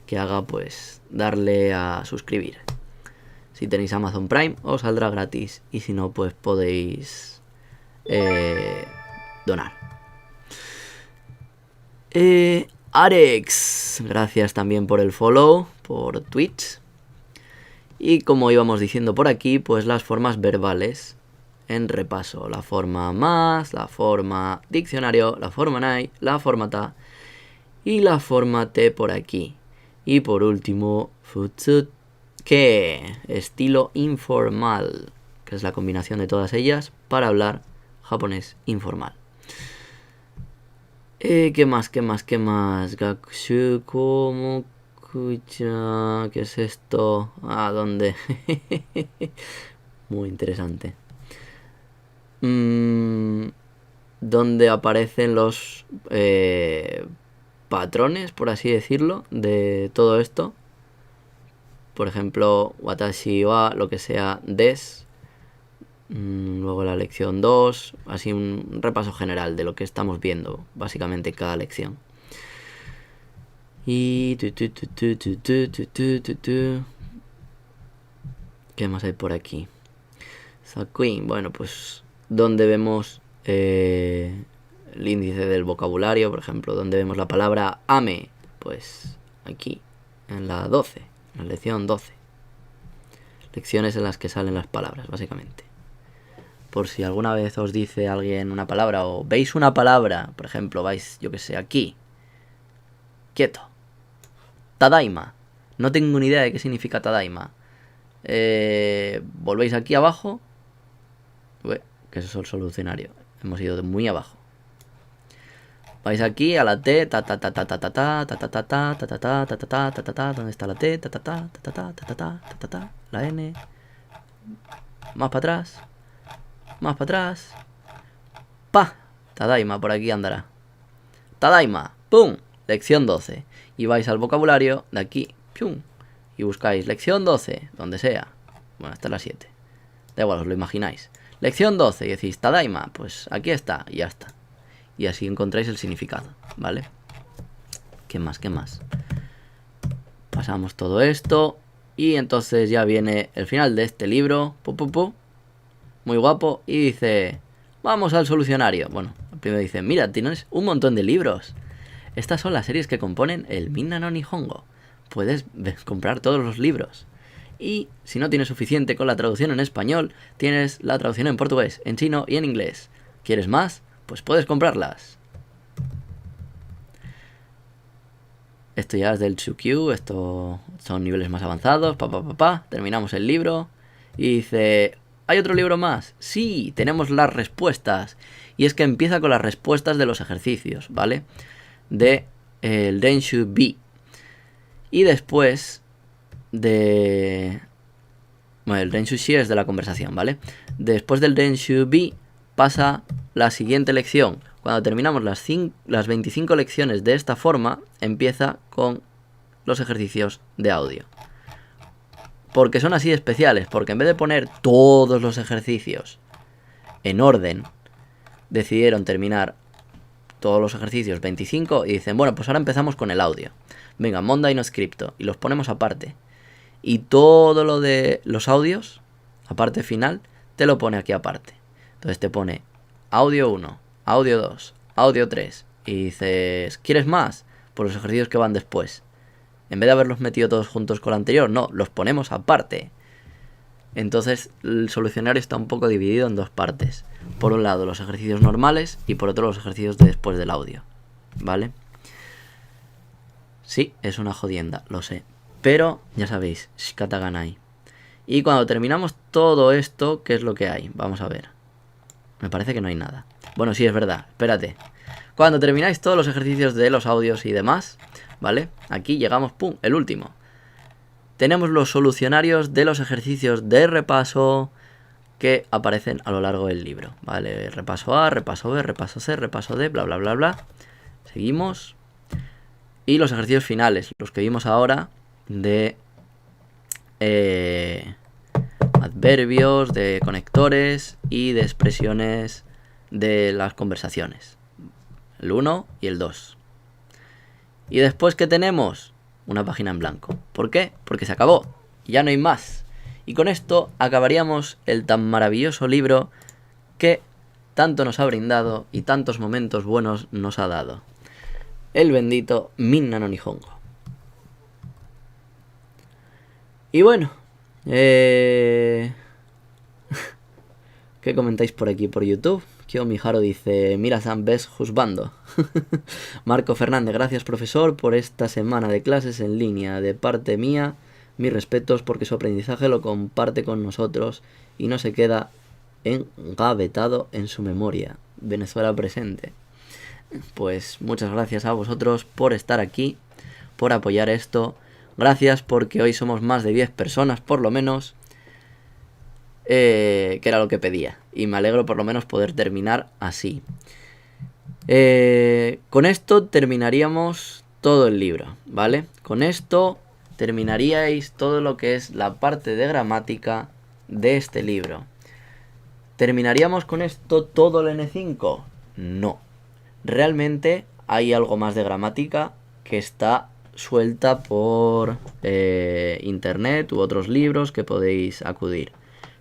A: que haga, pues darle a suscribir. Si tenéis Amazon Prime os saldrá gratis y si no, pues podéis donar. Arex, gracias también por el follow por Twitch. Y como íbamos diciendo por aquí, pues las formas verbales en repaso. La forma más, la forma diccionario, la forma nai, la forma ta y la forma te por aquí. Y por último, futsut, que estilo informal, que es la combinación de todas ellas para hablar japonés informal. ¿Qué más? Gakushu como kucha, ¿qué es esto? ¿A dónde? Muy interesante. Donde aparecen los patrones, por así decirlo, de todo esto. Por ejemplo, watashi wa, lo que sea, des. Luego la lección 2, así un repaso general de lo que estamos viendo, básicamente cada lección. Y ¿qué más hay por aquí? Sakuin, bueno, pues donde vemos el índice del vocabulario, por ejemplo, donde vemos la palabra ame, pues aquí, en la 12, en la lección 12. Lecciones en las que salen las palabras, básicamente. Por si alguna vez os dice alguien una palabra o veis una palabra, por ejemplo, vais, yo que sé, aquí, quieto, tadaima, no tengo ni idea de qué significa tadaima. Volvéis aquí abajo, que eso es el solucionario, hemos ido de muy abajo. Vais aquí a la T, ta ta ta ta ta ta ta ta ta ta ta ta ta ta ta ta ta ta ta, ¿dónde está la T? Ta ta ta ta ta ta ta ta ta ta, la N, más para atrás. Más para atrás. ¡Pa! Tadaima, por aquí andará. Tadaima, ¡pum! Lección 12. Y vais al vocabulario de aquí, ¡pum! Y buscáis lección 12, donde sea. Bueno, esta es la 7. Da igual, os lo imagináis. Lección 12 y decís Tadaima, pues aquí está y ya está. Y así encontráis el significado, ¿vale? ¿Qué más? Pasamos todo esto y entonces ya viene el final de este libro. Muy guapo. Y dice, vamos al solucionario. Bueno, primero dice, mira, tienes un montón de libros. Estas son las series que componen el Minna no Nihongo. Puedes comprar todos los libros. Y si no tienes suficiente con la traducción en español, tienes la traducción en portugués, en chino y en inglés. ¿Quieres más? Pues puedes comprarlas. Esto ya es del Chukyu, esto son niveles más avanzados, terminamos el libro y dice, ¿hay otro libro más? Sí, tenemos las respuestas. Y es que empieza con las respuestas de los ejercicios, ¿vale? De el Denshu B. Y después de... Bueno, el Denshu Shi es de la conversación, ¿vale? Después del Denshu B pasa la siguiente lección. Cuando terminamos las 25 lecciones de esta forma, empieza con los ejercicios de audio. Porque son así especiales, porque en vez de poner todos los ejercicios en orden, decidieron terminar todos los ejercicios 25 y dicen, bueno, pues ahora empezamos con el audio. Venga, Monday no scripto, y los ponemos aparte. Y todo lo de los audios, la parte final, te lo pone aquí aparte. Entonces te pone audio 1, audio 2, audio 3. Y dices, ¿quieres más? Por los ejercicios que van después. En vez de haberlos metido todos juntos con el anterior, no, los ponemos aparte. Entonces el solucionario está un poco dividido en dos partes. Por un lado los ejercicios normales y por otro los ejercicios de después del audio. ¿Vale? Sí, es una jodienda, lo sé. Pero, ya sabéis, shikata ga nai. Y cuando terminamos todo esto, ¿qué es lo que hay? Vamos a ver. Me parece que no hay nada. Bueno, sí, es verdad. Espérate. Cuando termináis todos los ejercicios de los audios y demás, ¿vale? Aquí llegamos, pum, el último. Tenemos los solucionarios de los ejercicios de repaso que aparecen a lo largo del libro, ¿vale? Repaso A, repaso B, repaso C, repaso D, bla, bla, bla, bla. Seguimos. Y los ejercicios finales, los que vimos ahora de adverbios, de conectores y de expresiones de las conversaciones. El 1 y el 2. Y después, ¿qué tenemos? Una página en blanco. ¿Por qué? Porque se acabó. Ya no hay más. Y con esto acabaríamos el tan maravilloso libro que tanto nos ha brindado y tantos momentos buenos nos ha dado. El bendito Minna no Nihongo. Y bueno, ¿qué comentáis por aquí por YouTube? Kyo Mijaro dice, mira San, ves juzgando. Marco Fernández, gracias profesor por esta semana de clases en línea. De parte mía, mis respetos porque su aprendizaje lo comparte con nosotros y no se queda engavetado en su memoria. Venezuela presente. Pues muchas gracias a vosotros por estar aquí, por apoyar esto. Gracias porque hoy somos más de 10 personas por lo menos. Que era lo que pedía. Y me alegro por lo menos poder terminar así. Con esto terminaríamos todo el libro, ¿vale? Con esto terminaríais todo lo que es la parte de gramática de este libro. ¿Terminaríamos con esto todo el N5? No. Realmente hay algo más de gramática que está suelta por internet u otros libros que podéis acudir.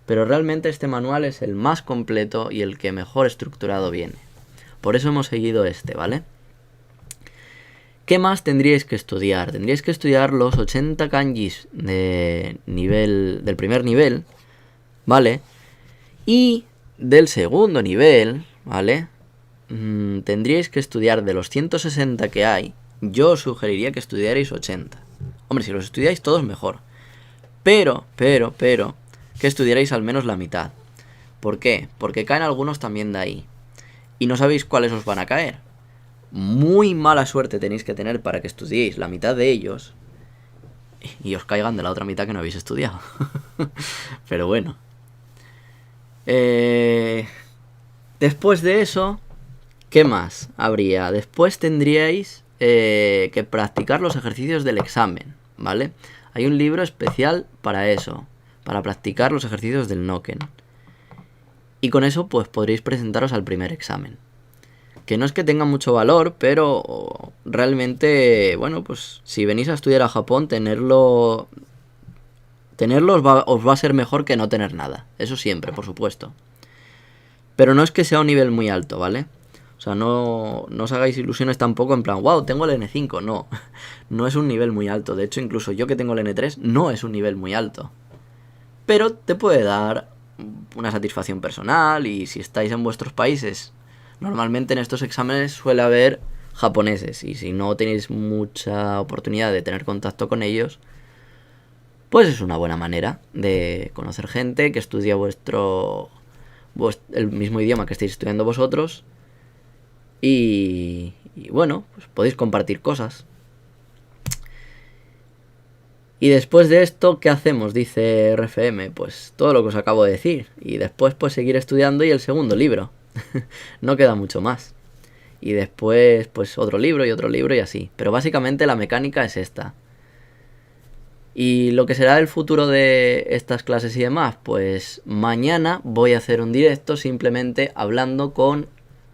A: Pero realmente este manual es el más completo y el que mejor estructurado viene. Por eso hemos seguido este, ¿vale? ¿Qué más tendríais que estudiar? Tendríais que estudiar los 80 kanjis de del primer nivel, ¿vale? Y del segundo nivel, ¿vale? Tendríais que estudiar de los 160 que hay. Yo os sugeriría que estudiarais 80. Hombre, si los estudiáis todos mejor. Pero, que estudiarais al menos la mitad. ¿Por qué? Porque caen algunos también de ahí. Y no sabéis cuáles os van a caer. Muy mala suerte tenéis que tener para que estudiéis la mitad de ellos y os caigan de la otra mitad que no habéis estudiado. Pero bueno. Después de eso, ¿qué más habría? Después tendríais que practicar los ejercicios del examen, ¿vale? Hay un libro especial para eso, para practicar los ejercicios del Noken. Y con eso pues podréis presentaros al primer examen. Que no es que tenga mucho valor, pero realmente, bueno, pues si venís a estudiar a Japón, tenerlos os va a ser mejor que no tener nada. Eso siempre, por supuesto. Pero no es que sea un nivel muy alto, ¿vale? O sea, no os hagáis ilusiones tampoco en plan, wow, tengo el N5. No, no es un nivel muy alto. De hecho, incluso yo que tengo el N3 no es un nivel muy alto. Pero te puede dar una satisfacción personal y si estáis en vuestros países, normalmente en estos exámenes suele haber japoneses y si no tenéis mucha oportunidad de tener contacto con ellos, pues es una buena manera de conocer gente que estudia el mismo idioma que estáis estudiando vosotros y bueno, pues podéis compartir cosas. Y después de esto, ¿qué hacemos? Dice RFM, pues todo lo que os acabo de decir. Y después pues seguir estudiando y el segundo libro. No queda mucho más. Y después pues otro libro y así. Pero básicamente la mecánica es esta. Y lo que será el futuro de estas clases y demás, pues mañana voy a hacer un directo simplemente hablando con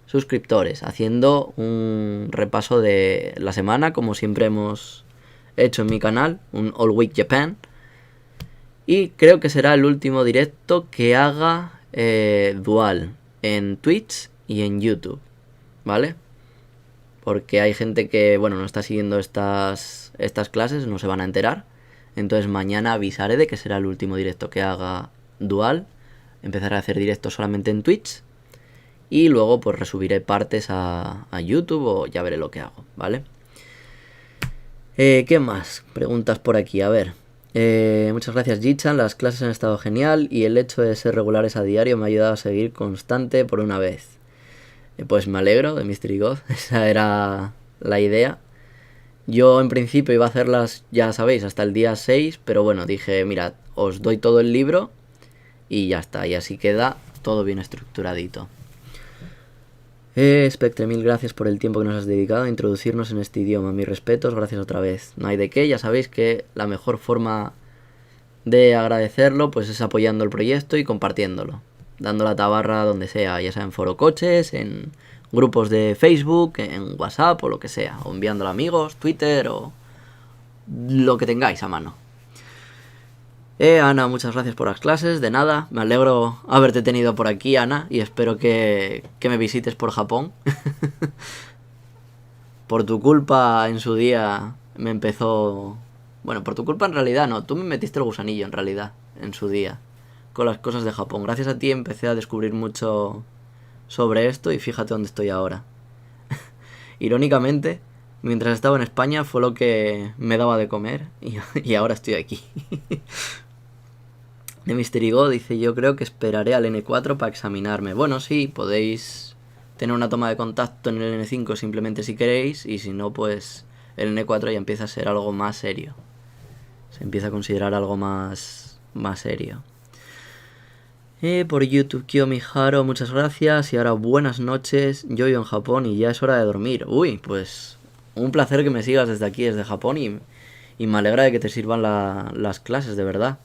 A: suscriptores, haciendo un repaso de la semana como siempre hemos hecho en mi canal, un All Week Japan. Y creo que será el último directo que haga dual en Twitch y en YouTube, ¿vale? Porque hay gente que, bueno, no está siguiendo estas clases, no se van a enterar. Entonces mañana avisaré de que será el último directo que haga dual. Empezaré a hacer directos solamente en Twitch. Y luego pues resubiré partes a YouTube o ya veré lo que hago, ¿vale? ¿Qué más? Preguntas por aquí, a ver. Muchas gracias, Jichan. Las clases han estado genial y el hecho de ser regulares a diario me ha ayudado a seguir constante por una vez. Pues me alegro de Mystery God. Esa era la idea. Yo en principio iba a hacerlas, ya sabéis, hasta el día 6, pero bueno, dije, mirad, os doy todo el libro y ya está, y así queda todo bien estructuradito. Spectre, mil gracias por el tiempo que nos has dedicado a introducirnos en este idioma. Mis respetos, gracias otra vez. No hay de qué, ya sabéis que la mejor forma de agradecerlo pues es apoyando el proyecto y compartiéndolo. Dando la tabarra donde sea, ya sea en foro coches, en grupos de Facebook, en WhatsApp o lo que sea. O enviándolo a amigos, Twitter o lo que tengáis a mano. Ana, muchas gracias por las clases, de nada, me alegro haberte tenido por aquí, Ana, y espero que me visites por Japón. Por tu culpa en su día me empezó... Bueno, por tu culpa en realidad no, tú me metiste el gusanillo en realidad, en su día, con las cosas de Japón. Gracias a ti empecé a descubrir mucho sobre esto y fíjate dónde estoy ahora. Irónicamente, mientras estaba en España fue lo que me daba de comer y ahora estoy aquí. De Mystery God dice, yo creo que esperaré al N4 para examinarme. Bueno, sí, podéis tener una toma de contacto en el N5 simplemente si queréis, y si no, pues el N4 ya empieza a ser algo más serio. Se empieza a considerar algo más serio. Por YouTube, Kiyomi Haro, muchas gracias. Y ahora buenas noches. Yo vivo en Japón y ya es hora de dormir. Uy, pues un placer que me sigas desde aquí, desde Japón, y me alegra de que te sirvan las clases, de verdad.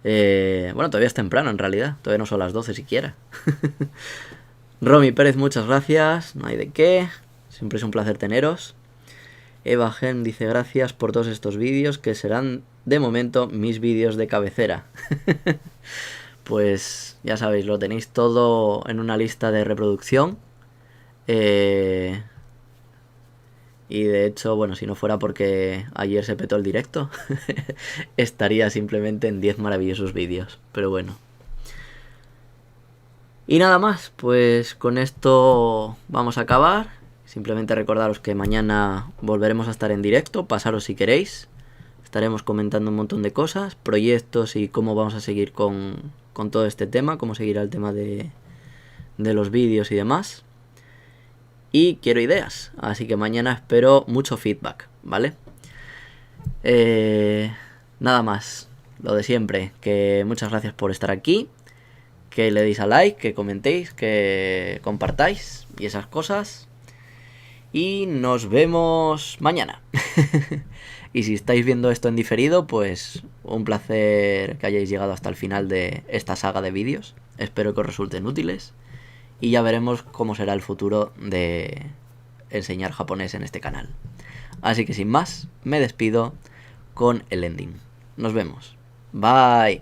A: Bueno, todavía es temprano en realidad, todavía no son las 12 siquiera. Romy Pérez, muchas gracias, no hay de qué, siempre es un placer teneros. Eva Gen dice, gracias por todos estos vídeos que serán de momento mis vídeos de cabecera. Pues ya sabéis, lo tenéis todo en una lista de reproducción. Y de hecho, bueno, si no fuera porque ayer se petó el directo, estaría simplemente en 10 maravillosos vídeos. Pero bueno. Y nada más, pues con esto vamos a acabar. Simplemente recordaros que mañana volveremos a estar en directo, pasaros si queréis. Estaremos comentando un montón de cosas, proyectos y cómo vamos a seguir con todo este tema, cómo seguirá el tema de los vídeos y demás. Y quiero ideas, así que mañana espero mucho feedback, ¿vale? Nada más, lo de siempre, que muchas gracias por estar aquí, que le deis a like, que comentéis, que compartáis y esas cosas. Y nos vemos mañana. Y si estáis viendo esto en diferido, pues un placer que hayáis llegado hasta el final de esta saga de vídeos. Espero que os resulten útiles. Y ya veremos cómo será el futuro de enseñar japonés en este canal. Así que sin más, me despido con el ending. Nos vemos. Bye.